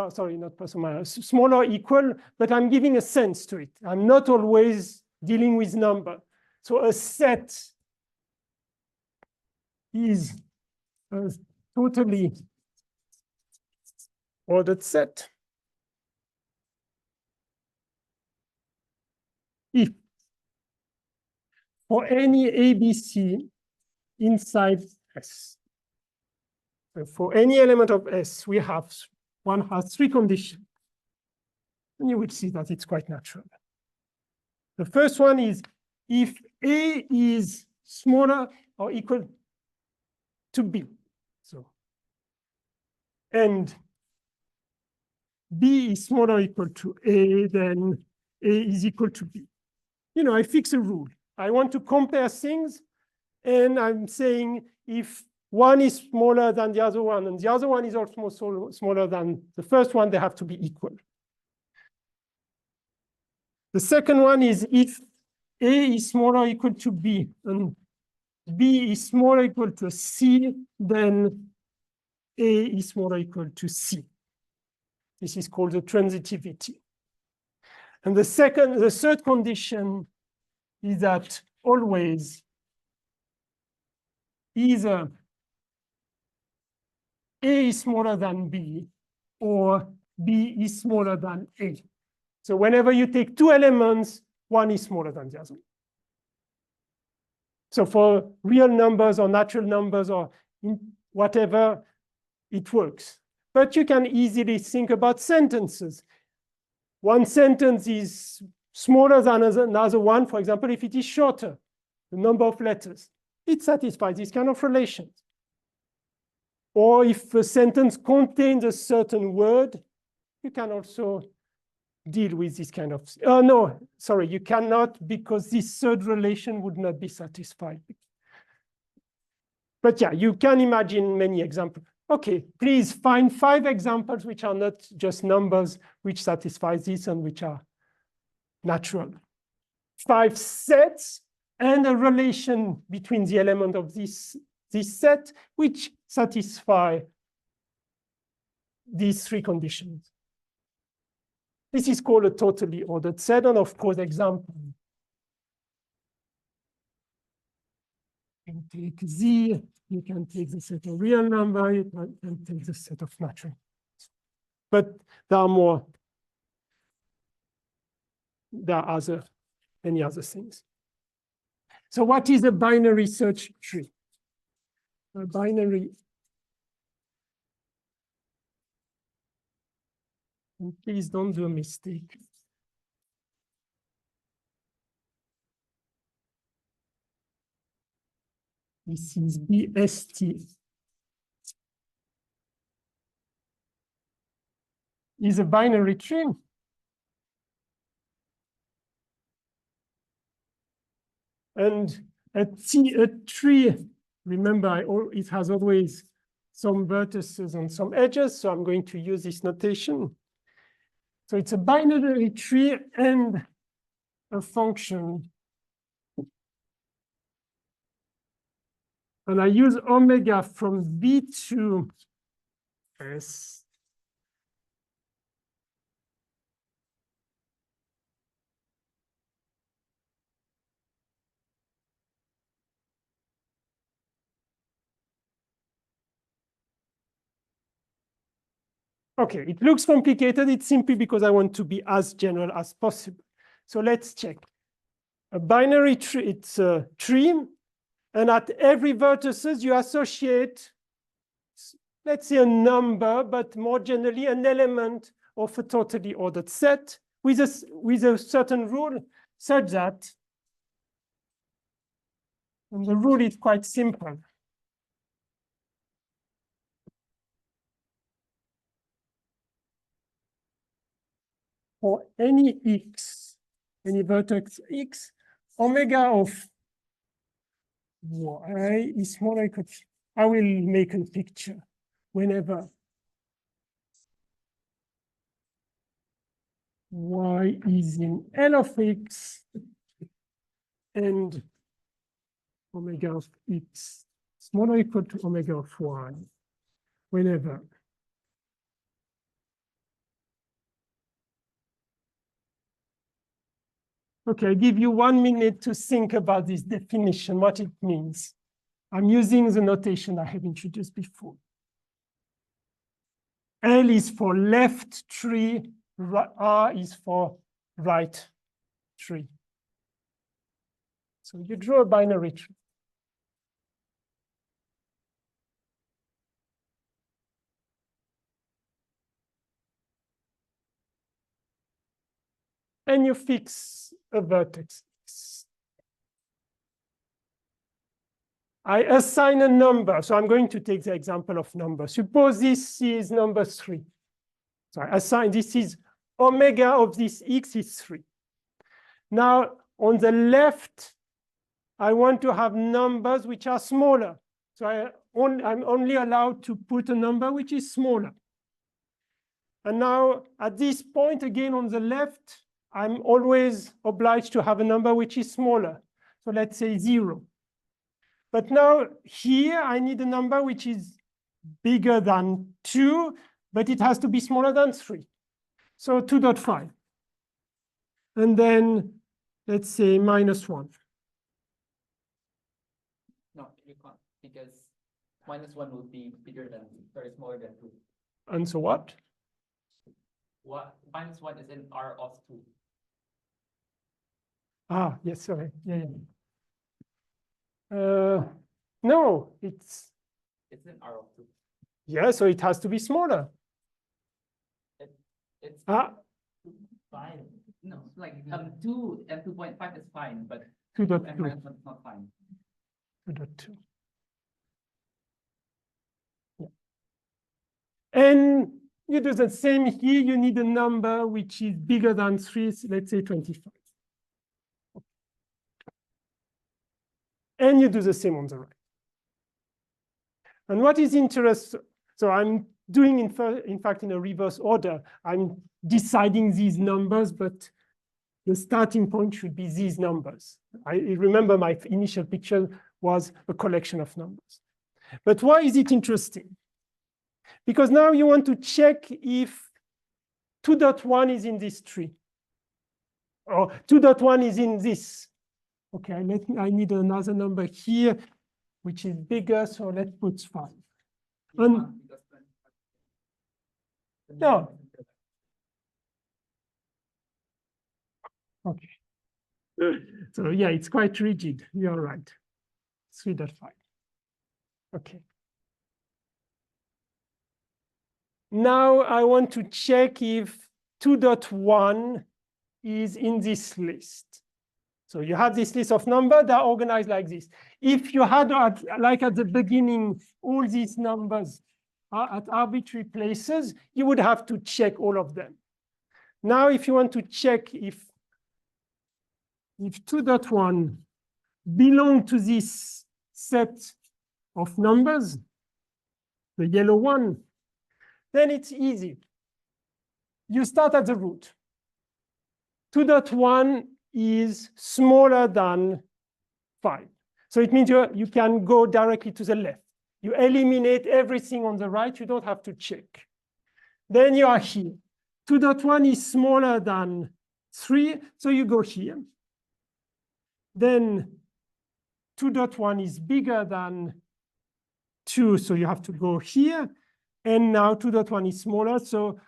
sorry, not plus or minus, small or equal, but I'm giving a sense to it. I'm not always dealing with number. So a set is a totally ordered set if for any ABC inside S. So for any element of S, one has three conditions. And you will see that it's quite natural. The first one is if A is smaller or equal to B. So, and B is smaller or equal to A, then A is equal to B. You know, I fix a rule. I want to compare things, and I'm saying if one is smaller than the other one, and the other one is also smaller than the first one, they have to be equal. The second one is if A is smaller or equal to B, and B is smaller or equal to C, then A is smaller or equal to C. This is called the transitivity. And the third condition is that always either A is smaller than B or B is smaller than A. So whenever you take two elements, one is smaller than the other. So for real numbers or natural numbers or whatever, it works. But you can easily think about sentences. One sentence is smaller than another one, for example, if it is shorter, the number of letters. It satisfies this kind of relations. Or if a sentence contains a certain word, you can also deal with this kind of, no, sorry, you cannot, because this third relation would not be satisfied. But yeah, you can imagine many examples. Okay, please find 5 examples which are not just numbers, which satisfy this and which are natural. 5 sets and a relation between the element of this set, which satisfy these 3 conditions. This is called a totally ordered set, and of course, example. You can take Z, you can take the set of real number, you can take the set of natural. But there are many other things. So what is a binary search tree? A binary, and please don't do a mistake. This is BST. Is a binary tree. And a tree, remember, it has always some vertices and some edges, so I'm going to use this notation. So it's a binary tree and a function. And I use omega from B to S. Okay, it looks complicated. It's simply because I want to be as general as possible. So let's check. A binary tree, it's a tree. And at every vertices, you associate, let's say, a number, but more generally, an element of a totally ordered set with a certain rule, such that, and the rule is quite simple. for any x, any vertex x, omega of y is smaller or equal to, I will make a picture whenever y is in L of x and omega of x smaller or equal to omega of y, whenever okay, I give you 1 minute to think about this definition, what it means. I'm using the notation I have introduced before. L is for left tree, R is for right tree. So you draw a binary tree. And you fix a vertex. I assign a number. So I'm going to take the example of number. Suppose this is number 3. So I assign this is omega of this x is 3. Now, on the left, I want to have numbers which are smaller. So I'm only allowed to put a number which is smaller. And now, at this point, again, on the left, I'm always obliged to have a number which is smaller. So let's say 0. But now here, I need a number which is bigger than 2, but it has to be smaller than 3. So 2.5. And then let's say -1. No, you can't, because -1 would be bigger than, sorry, smaller than 2. And so what? What -1 is in R of 2. Ah, yes, sorry. Yeah. No, it's in R of 2. yeah, so it has to be smaller. It's Fine. no, like 2 and 2.5 is fine, but 2.2. and -1 is not fine. 2.2. Yeah. And you do the same here. You need a number which is bigger than 3, let's say 25. And you do the same on the right. And what is interesting, so I'm doing in fact in a reverse order. I'm deciding these numbers, but the starting point should be these numbers. I remember my initial picture was a collection of numbers. But why is it interesting? Because now you want to check if 2.1 is in this tree, or 2.1 is in this. Okay, I need another number here, which is bigger, so let's put 5. No. Okay. So yeah, it's quite rigid. You're right. 3.5. Okay. Now I want to check if 2.1 is in this list. So you have this list of numbers that are organized like this. If you had, like at the beginning, all these numbers are at arbitrary places, you would have to check all of them. Now, if you want to check if 2.1 belong to this set of numbers, the yellow one, then it's easy. You start at the root. 2.1 is smaller than 5. So it means you can go directly to the left. You eliminate everything on the right. You don't have to check. Then you are here. 2.1 is smaller than 3, so you go here. Then 2.1 is bigger than 2, so you have to go here. And now 2.1 is smaller, so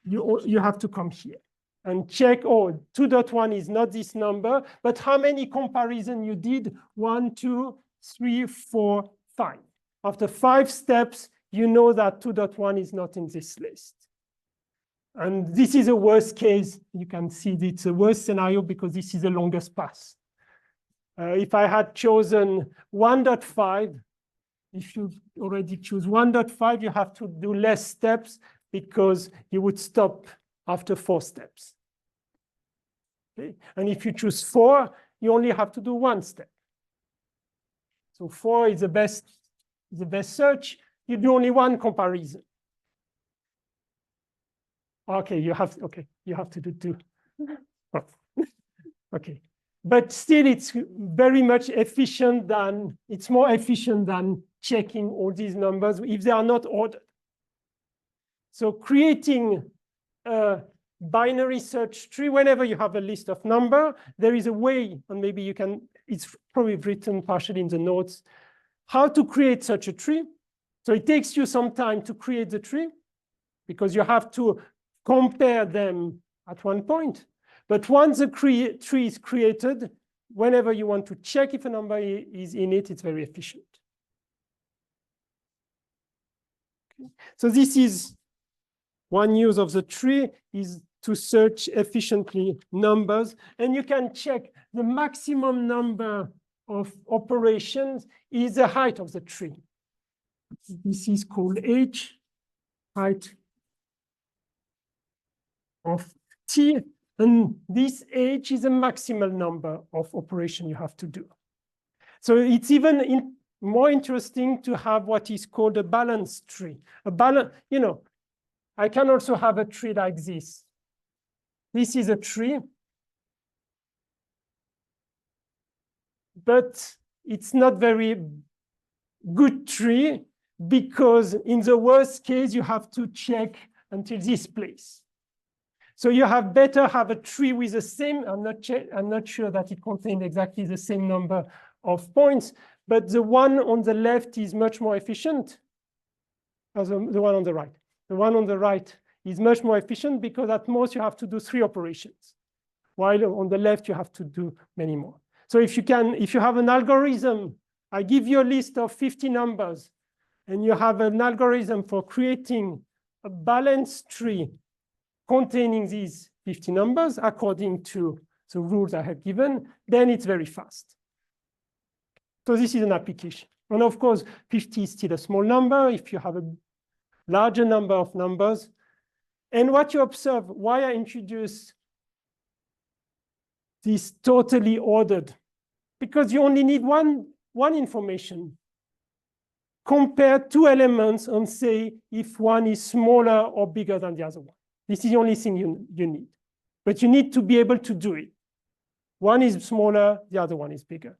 you have to come here and check, oh, 2.1 is not this number, but how many comparisons you did? 1, 2, 3, 4, 5. After 5 steps, you know that 2.1 is not in this list. And this is a worst case. You can see it's a worst scenario because this is the longest path. If I had chosen 1.5, if you already choose 1.5, you have to do less steps because you would stop after 4 steps. Okay? And if you choose 4, you only have to do one step. So 4 is the best search. You do only one comparison. Okay, you have to do 2. Okay, but still it's very much efficient than, it's more efficient than checking all these numbers if they are not ordered. So creating a binary search tree, whenever you have a list of number, there is a way, and maybe you can, it's probably written partially in the notes, how to create such a tree. So it takes you some time to create the tree because you have to compare them at one point. But once the tree is created, whenever you want to check if a number is in it, it's very efficient. Okay. So this is one use of the tree, is to search efficiently numbers. And you can check the maximum number of operations is the height of the tree. This is called H, height of T. And this H is a maximal number of operations you have to do. So it's even more interesting to have what is called a balanced tree. A balance, you know, I can also have a tree like this. This is a tree, but it's not very good tree because in the worst case, you have to check until this place. So you have better have a tree with the same, I'm not sure that it contains exactly the same number of points, but the one on the left is much more efficient as the one on the right. The one on the right is much more efficient because at most you have to do 3 operations, while on the left you have to do many more. So if you have an algorithm, I give you a list of 50 numbers, and you have an algorithm for creating a balanced tree containing these 50 numbers according to the rules I have given, then it's very fast. So this is an application. And of course, 50 is still a small number if you have a larger number of numbers. And what you observe, why I introduce this totally ordered, because you only need one information. Compare 2 elements and say if one is smaller or bigger than the other one. This is the only thing you need. But you need to be able to do it. One is smaller, the other one is bigger.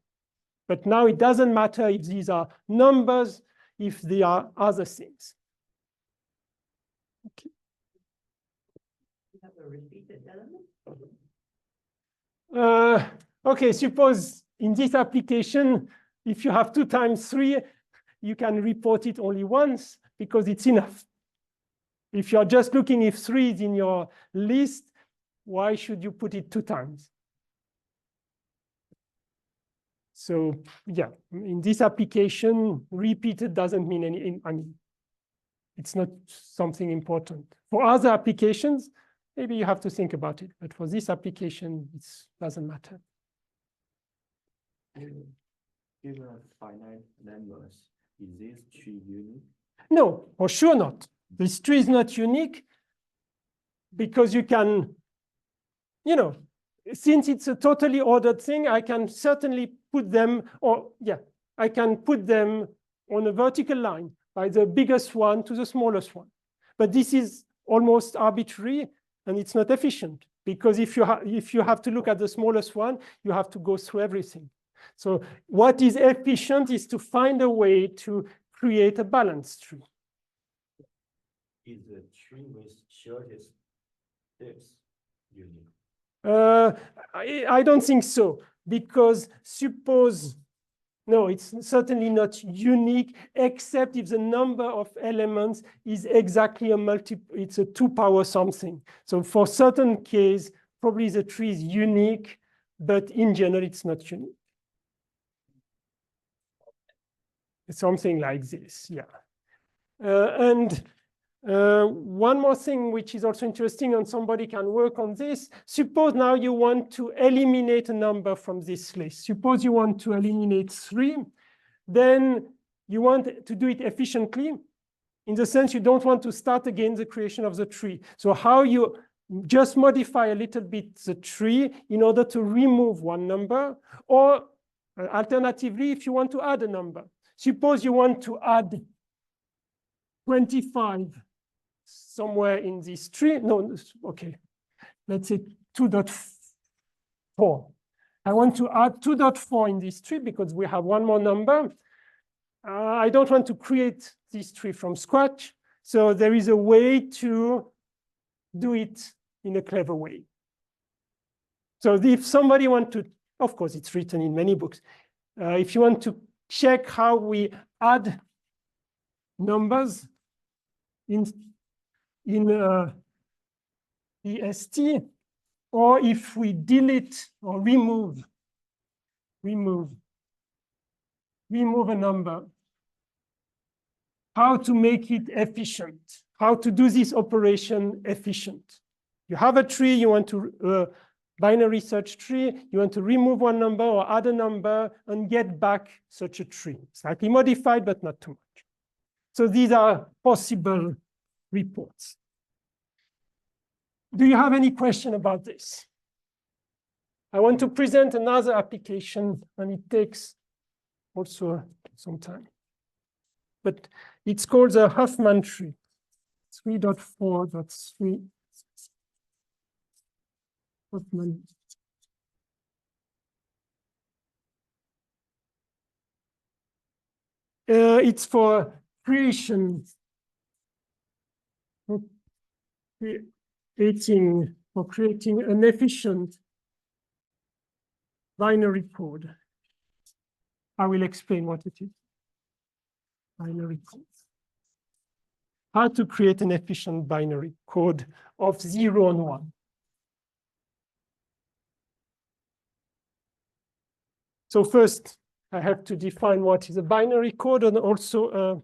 But now it doesn't matter if these are numbers, if they are other things. Okay. You have a repeated element? Okay, suppose in this application, if you have 2 times 3, you can report it only once because it's enough. If you're just looking if 3 is in your list, why should you put it 2 times? So yeah, in this application, repeated doesn't mean anything. I mean, it's not something important. For other applications, maybe you have to think about it. But for this application, it doesn't matter. Given finite numbers, is this tree unique? No, for sure not. This tree is not unique because you can, you know, since it's a totally ordered thing, I can certainly put them, I can put them on a vertical line by the biggest one to the smallest one. But this is almost arbitrary and it's not efficient because if you have to look at the smallest one, you have to go through everything. So what is efficient is to find a way to create a balanced tree. Is the tree with shortest steps unique? I don't think so, because suppose, no, it's certainly not unique, except if the number of elements is exactly it's a 2 power something. So for certain case, probably the tree is unique, but in general, it's not unique. Something like this, yeah. One more thing which is also interesting, and somebody can work on this. Suppose now you want to eliminate a number from this list. Suppose you want to eliminate 3. Then you want to do it efficiently. In the sense you don't want to start again the creation of the tree. So how you just modify a little bit the tree in order to remove one number, or alternatively, if you want to add a number. Suppose you want to add 25 somewhere in this tree. No, okay. Let's say 2.4. I want to add 2.4 in this tree because we have one more number. I don't want to create this tree from scratch. So there is a way to do it in a clever way. So if somebody wants to, of course, it's written in many books. If you want to check how we add numbers in EST, or if we delete or remove a number, how to make it efficient, how to do this operation efficient. You have a tree, you want to binary search tree, you want to remove one number or add a number and get back such a tree. Slightly modified, but not too much. So these are possible reports. Do you have any question about this? I want to present another application, and it takes also some time. But it's called the Huffman tree, 3.4.3. Huffman. It's for creation, creating an efficient binary code. I will explain what it is. Binary code. How to create an efficient binary code of 0 and 1. So first, I have to define what is a binary code and also a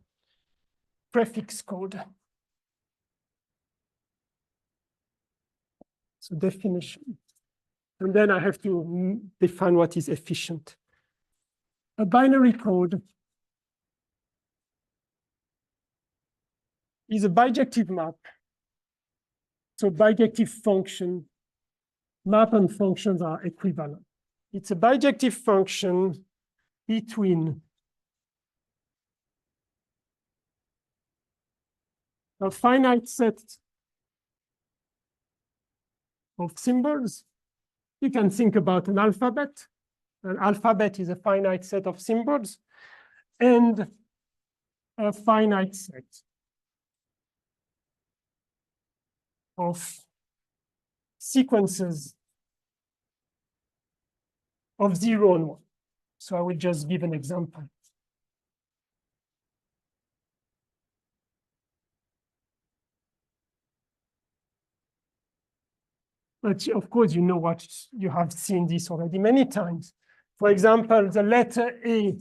prefix code. So definition. And then I have to define what is efficient. A binary code is a bijective map. So bijective function, map and functions are equivalent. It's a bijective function between a finite set of symbols. You can think about an alphabet. An alphabet is a finite set of symbols and a finite set of sequences of 0 and 1. So I will just give an example. But of course, you know what, you have seen this already many times. For example, the letter A.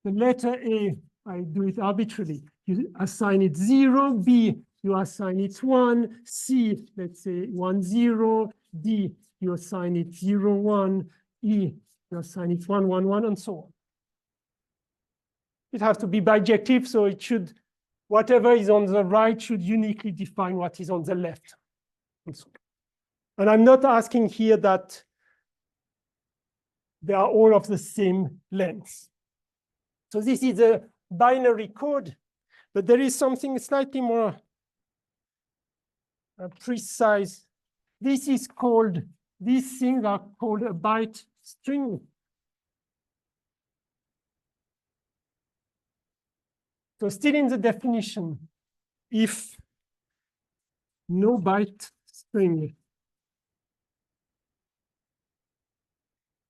The letter A, I do it arbitrarily. You assign it 0, B, you assign it 1, C, let's say 1, 0, D, you assign it 0, 1, E, you assign it 1, 1, 1, and so on. It has to be bijective, so it should, whatever is on the right should uniquely define what is on the left. And I'm not asking here that they are all of the same length. So this is a binary code, but there is something slightly more precise. This is called, these things are called a byte string. So still in the definition, if no byte string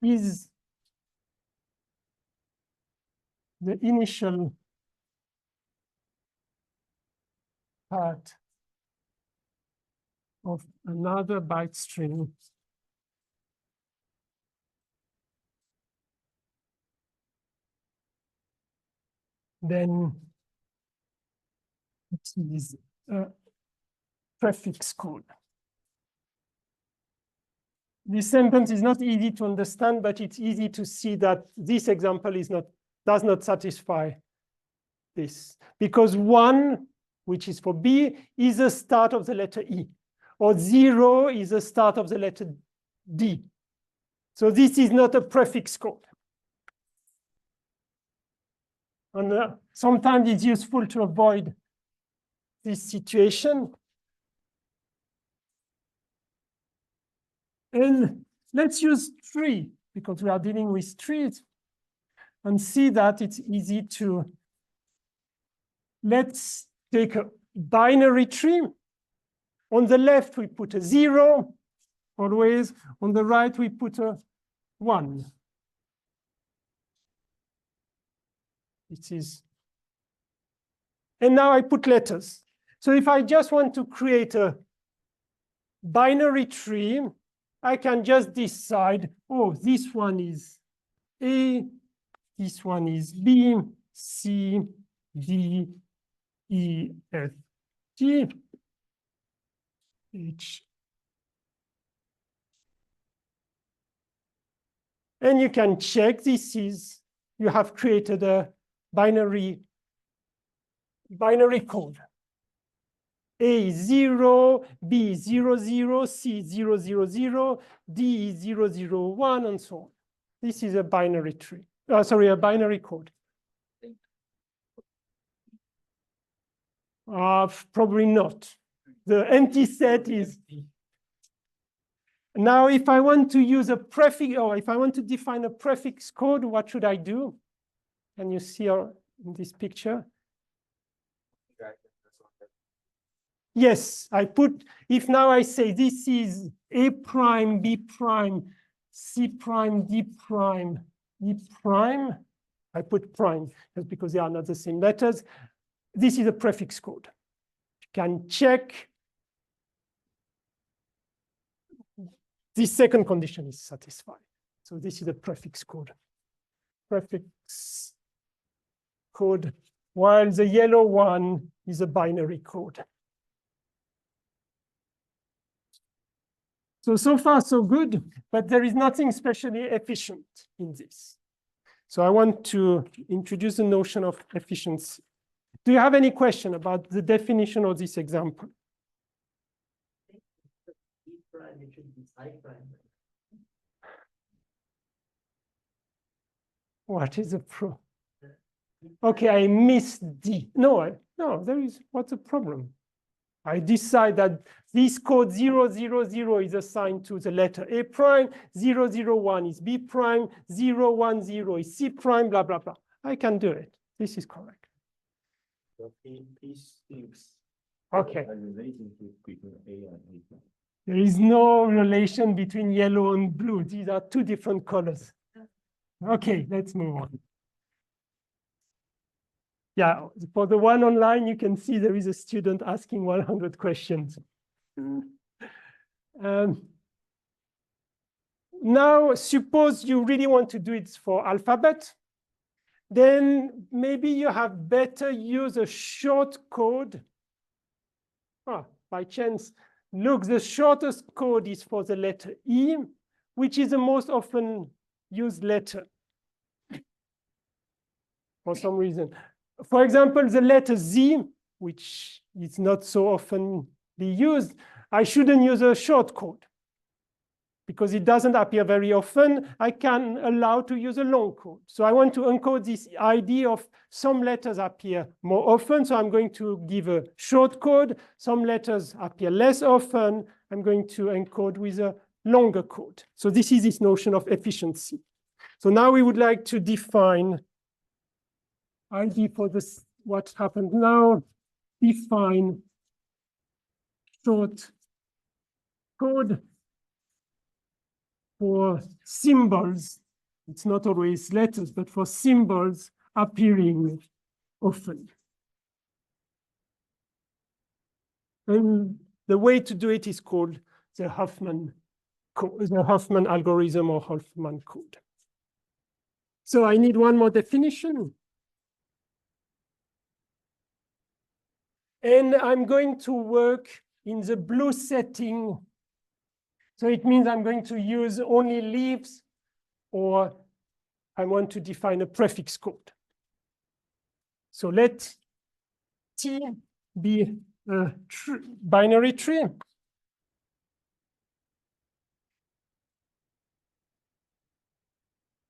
is the initial part of another byte string, then it is a prefix code. This sentence is not easy to understand, but it's easy to see that this example does not satisfy this, because 1 which is for B, is the start of the letter E, or 0 is the start of the letter D. So this is not a prefix code. And sometimes it's useful to avoid this situation. And let's use 3, because we are dealing with trees, and see that it's easy to. Let's take a binary tree. On the left, we put a 0, always. On the right, we put a 1. It is. And now I put letters. So if I just want to create a binary tree, I can just decide, oh, this one is A, this one is B, C, D, E, F, G, H. And you can check this is, you have created a binary code. A is 0, B is 0, 0, C is 0, 0, 0, D is 0, 0, 1, and so on. This is a binary tree. Sorry, a binary code. Probably not. The empty set is. Now, if I want to use a prefix, or if I want to define a prefix code, what should I do? Can you see in this picture? Yes, I put, if now I say this is A prime, B prime, C prime, D prime, E prime, I put prime, just because they are not the same letters. This is a prefix code. You can check. This second condition is satisfied. So this is a prefix code. Prefix code, while the yellow one is a binary code. So far, so good, but there is nothing especially efficient in this. So I want to introduce the notion of efficiency. Do you have any question about the definition of this example? E prime, it should be I prime. What is the pro? Okay, I missed D. No, there is, what's the problem? I decide that this code 000 is assigned to the letter A prime, 001 is B prime, 010 is C prime, blah, blah, blah. I can do it. This is correct. So P6 Okay. a relationship between A and A prime. There is no relation between yellow and blue. These are two different colors. Okay, let's move on. Yeah, for the one online, you can see there is a student asking 100 questions. Now, suppose you really want to do it for alphabet, then maybe you have better use a short code. By chance, look, the shortest code is for the letter E, which is the most often used letter for some reason. For example, the letter Z, which is not so often used, I shouldn't use a short code because it doesn't appear very often. I can allow to use a long code. So I want to encode this idea of some letters appear more often. So I'm going to give a short code. Some letters appear less often. I'm going to encode with a longer code. So this is this notion of efficiency. So now we would like to define ID for this, what happened now, define short code for symbols. It's not always letters, but for symbols appearing often. And the way to do it is called the Huffman algorithm or Huffman code. So I need one more definition. And I'm going to work in the blue setting. So it means I'm going to use only leaves, or I want to define a prefix code. So let T be a binary tree.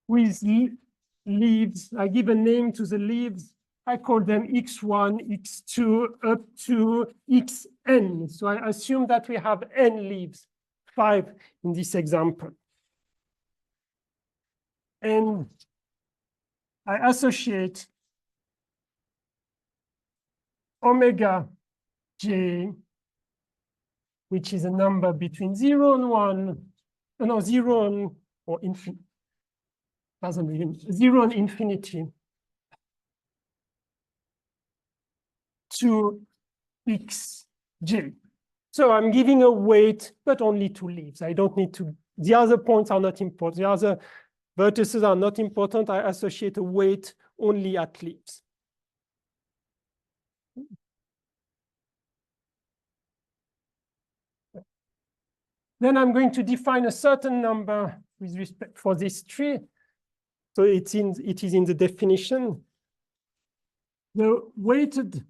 With leaves, I give a name to the leaves. I call them x1, x2, up to xn. So I assume that we have n leaves, 5 in this example. And I associate omega j, which is a number between 0 and 1, no, 0 and, or infinity, doesn't really, 0 and infinity, to xj. So I'm giving a weight, but only to leaves. I don't need to, the other points are not important. The other vertices are not important. I associate a weight only at leaves. Then I'm going to define a certain number with respect for this tree. So it is in the definition. The weighted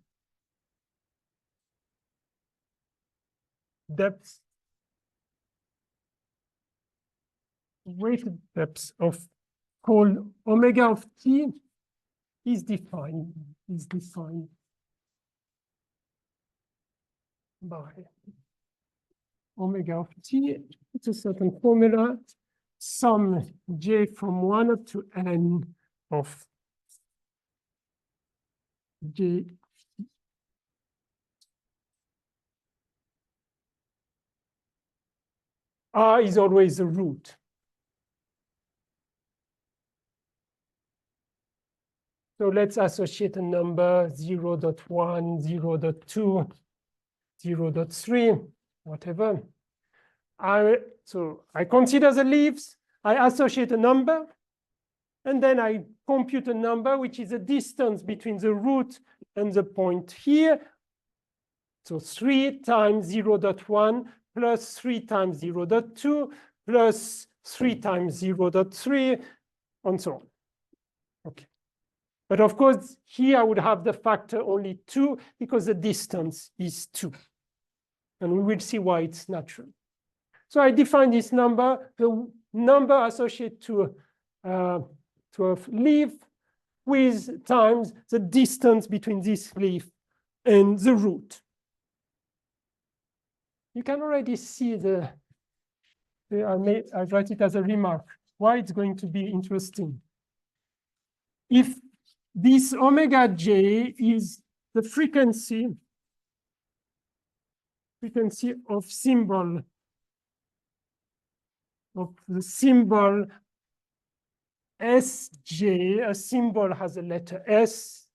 depth of called omega of t is defined by omega of t. It's a certain formula, sum j from 1 up to n of j. R is always a root. So let's associate a number 0.1, 0.2, 0.3, whatever. So I consider the leaves, I associate a number, and then I compute a number, which is a distance between the root and the point here. So 3 times 0.1 plus 3 times 0.2 plus 3 times 0.3, and so on. Okay. But of course, here I would have the factor only 2 because the distance is 2. And we will see why it's natural. So I define this number, the number associated to a leaf with times the distance between this leaf and the root. You can already see I write it as a remark, why it's going to be interesting. If this omega j is the frequency of symbol of the symbol Sj, a symbol has a letter S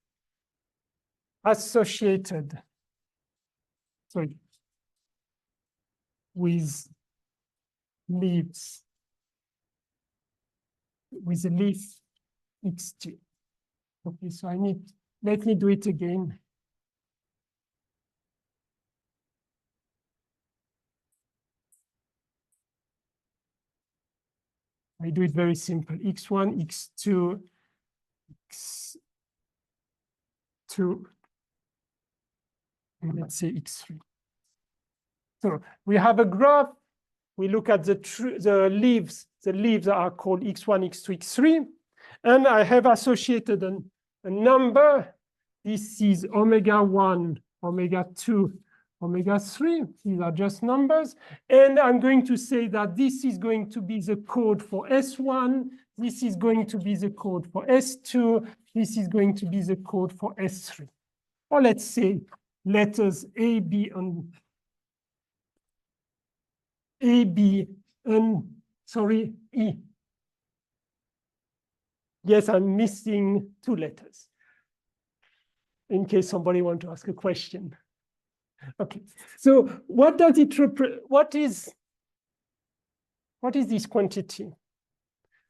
associated, sorry, with leaves, with a leaf xj. Okay, so let me do it again. I do it very simple, x1, x2, x2, and let's say x3. So we have a graph, we look at the leaves. The leaves are called x1, x2, x3, and I have associated a number. This is omega 1, omega 2, omega 3. These are just numbers. And I'm going to say that this is going to be the code for S1. This is going to be the code for S2. This is going to be the code for S3. Or let's say letters A, B, and sorry, E. Yes, I'm missing 2 letters, in case somebody wants to ask a question. Okay, so what does it represent? What is this quantity?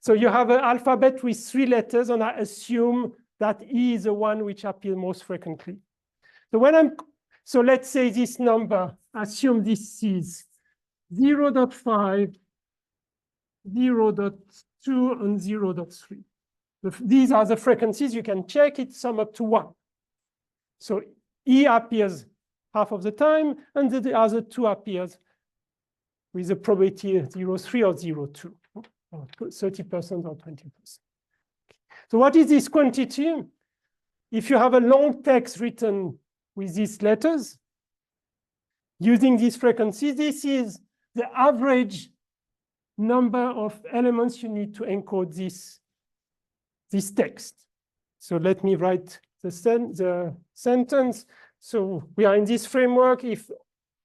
So you have an alphabet with 3 letters, and I assume that E is the one which appears most frequently. So so let's say this number, assume this is 0.5, 0.2, and 0.3. These are the frequencies. You can check it, sum up to 1. So E appears half of the time, and the other two appears with a probability 0.3 or 0.2, or 30% or 20%. So what is this quantity? If you have a long text written with these letters, using this frequency, this is the average number of elements you need to encode this text. So let me write the sentence. So we are in this framework. If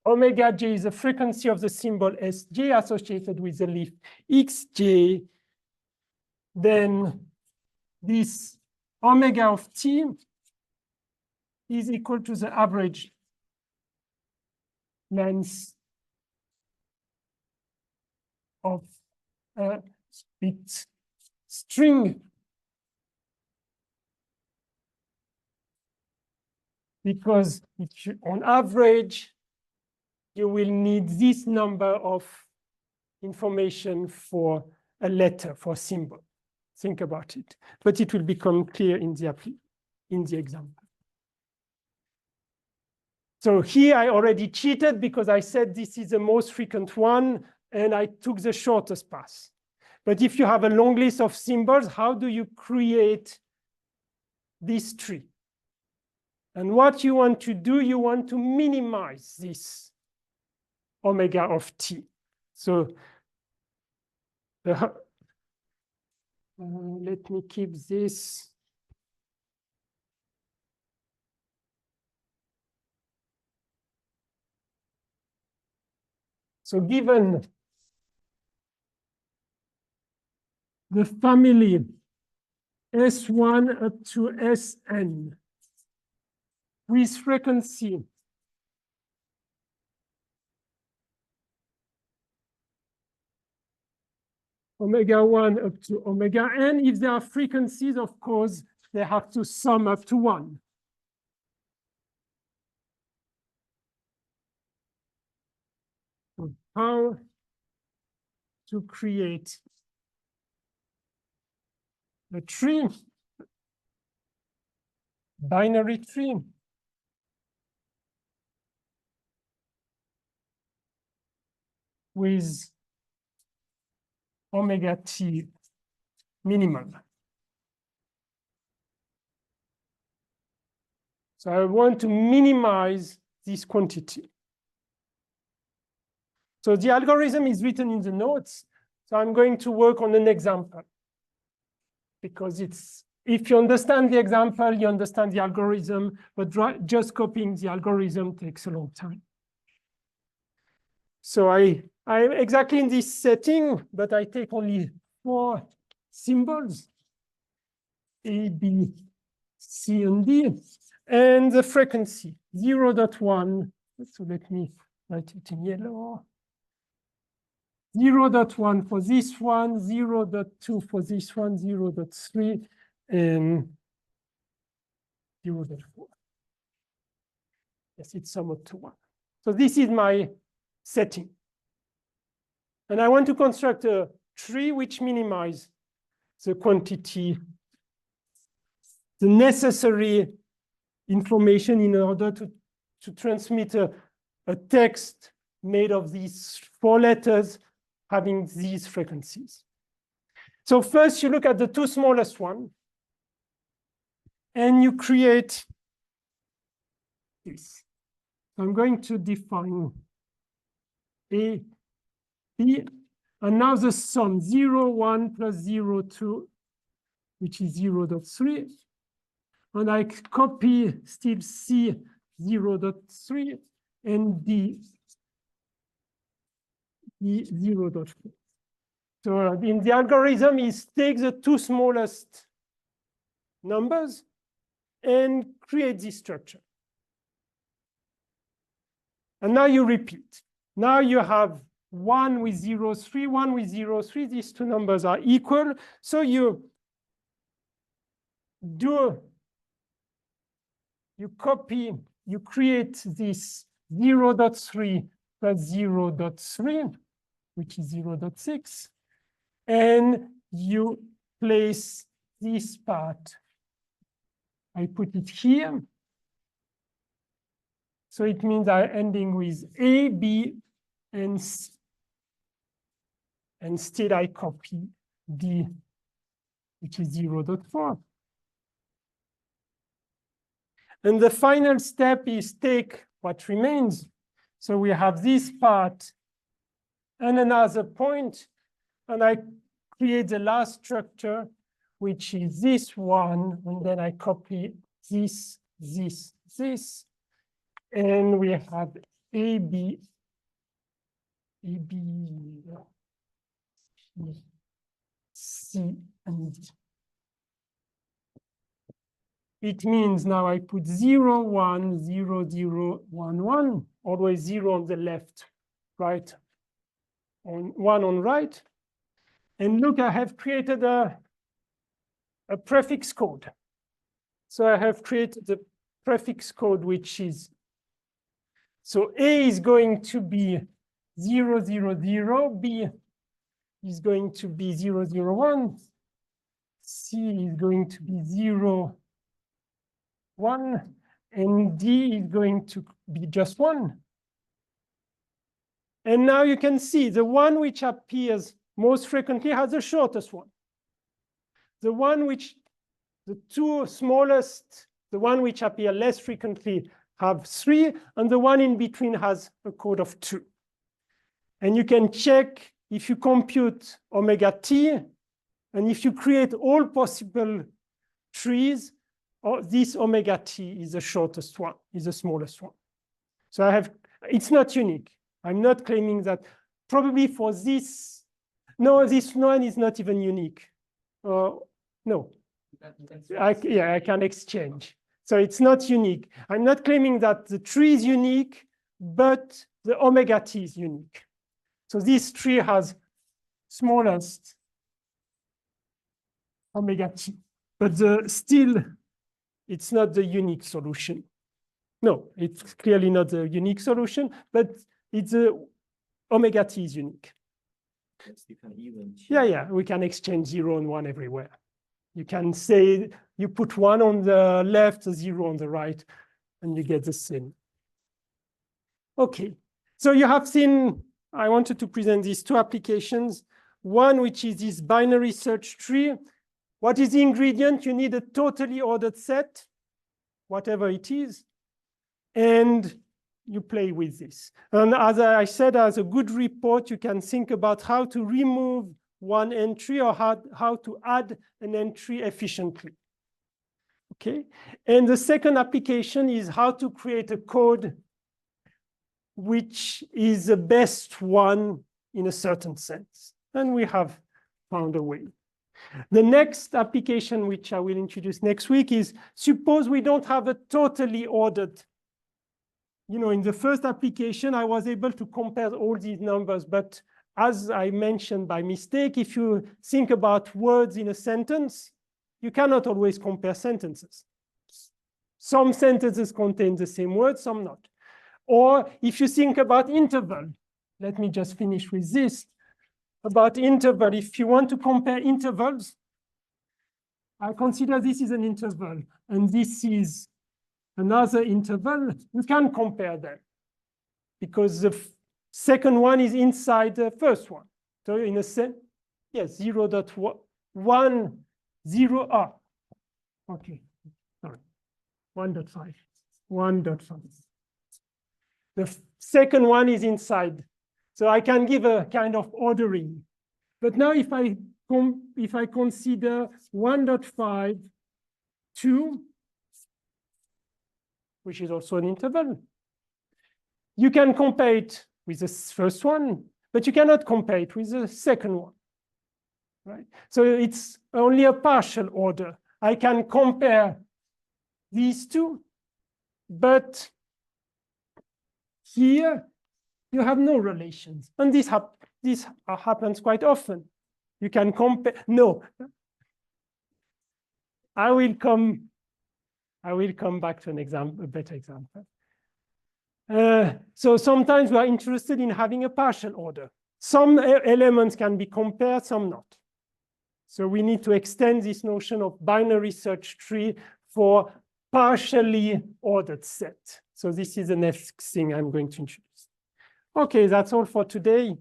omega j is the frequency of the symbol Sj associated with the leaf Xj, then this omega of t is equal to the average length of a bit string, because on average, you will need this number of information for a letter, for a symbol. Think about it, but it will become clear in the example. So here I already cheated because I said this is the most frequent one, and I took the shortest path. But if you have a long list of symbols, how do you create this tree? And what you want to do, you want to minimize this omega of t. So let me keep this. So given the family S1 up to Sn with frequency omega 1 up to omega n, if there are frequencies, of course, they have to sum up to 1. So how to create a tree, binary tree, with omega t minimum. So I want to minimize this quantity. So the algorithm is written in the notes. So I'm going to work on an example, because if you understand the example, you understand the algorithm, but just copying the algorithm takes a long time. So I'm exactly in this setting, but I take only 4 symbols, A, B, C, and D, and the frequency 0.1. So let me write it in yellow. 0.1 for this one, 0.2 for this one, 0.3, and 0.4. Yes, it's somewhat to 1. So this is my setting. And I want to construct a tree which minimizes the quantity, the necessary information in order to transmit a text made of these 4 letters having these frequencies. So first you look at the 2 smallest one, and you create this. So I'm going to define A, B, and now the sum 0, 1 plus 0, 2, which is 0.3. And I copy still C 0.3 and D 0.4. So in the algorithm, is take the 2 smallest numbers and create this structure. And now you repeat. Now you have 1 with 0.3, 1 with 0.3. These 2 numbers are equal. So you create this 0.3 plus 0.3, which is 0.6, and you place this part. I put it here. So it means I'm ending with A, B, and C. And still I copy D, which is 0.4. And the final step is take what remains. So we have this part and another point, and I create the last structure, which is this one, and then I copy this, this, this, and we have A, B, C, and D. It means now I put 0, 1, 0, 0, 1, 1, always 0 on the left, right, on 1 on right. And look, I have created a prefix code. So I have created the prefix code, which is, so A is going to be 0, 0, 0, B is going to be 0, 0, 1, C is going to be 0, 1, and D is going to be just 1. And now you can see the one which appears most frequently has the shortest one. The one which, the two smallest, the one which appear less frequently have 3, and the one in between has a code of 2. And you can check if you compute omega t, and if you create all possible trees, this omega t is the shortest one, is the smallest one. So I have, it's not unique. I'm not claiming that probably for this, no, this one is not even unique. No, I can exchange. So it's not unique. I'm not claiming that the tree is unique, but the omega t is unique. So this tree has smallest omega t, but still, it's not the unique solution. No, it's clearly not the unique solution, but it's omega t is unique. Yes, you can even Yeah, we can exchange 0 and 1 everywhere. You can say you put 1 on the left, 0 on the right, and you get the same. Okay, so you have seen, I wanted to present these two applications. One, which is this binary search tree. What is the ingredient? You need a totally ordered set, whatever it is, and you play with this. And as I said, as a good report, you can think about how to remove one entry or how to add an entry efficiently. Okay, and the second application is how to create a code which is the best one in a certain sense. And we have found a way. The next application, which I will introduce next week, is suppose we don't have a totally ordered. You know, in the first application, I was able to compare all these numbers, but as I mentioned by mistake, if you think about words in a sentence, you cannot always compare sentences. Some sentences contain the same words, some not. Or if you think about interval, let me just finish with this. About interval, if you want to compare intervals, I consider this is an interval, and this is another interval. You can compare them because the second one is inside the first one. So in a sense, yes, 0.1, 0 R. Okay, sorry, 1.5, 1.5. The second one is inside. So I can give a kind of ordering. But now if I consider 1.5, 2, which is also an interval, you can compare it with the first one, but you cannot compare it with the second one, right? So it's only a partial order. I can compare these two, but here you have no relations. And this happens quite often. You can compare, no. I will come back to an example, a better example. So sometimes we are interested in having a partial order. Some elements can be compared, some not. So we need to extend this notion of binary search tree for partially ordered set. So this is the next thing I'm going to introduce. Okay, that's all for today.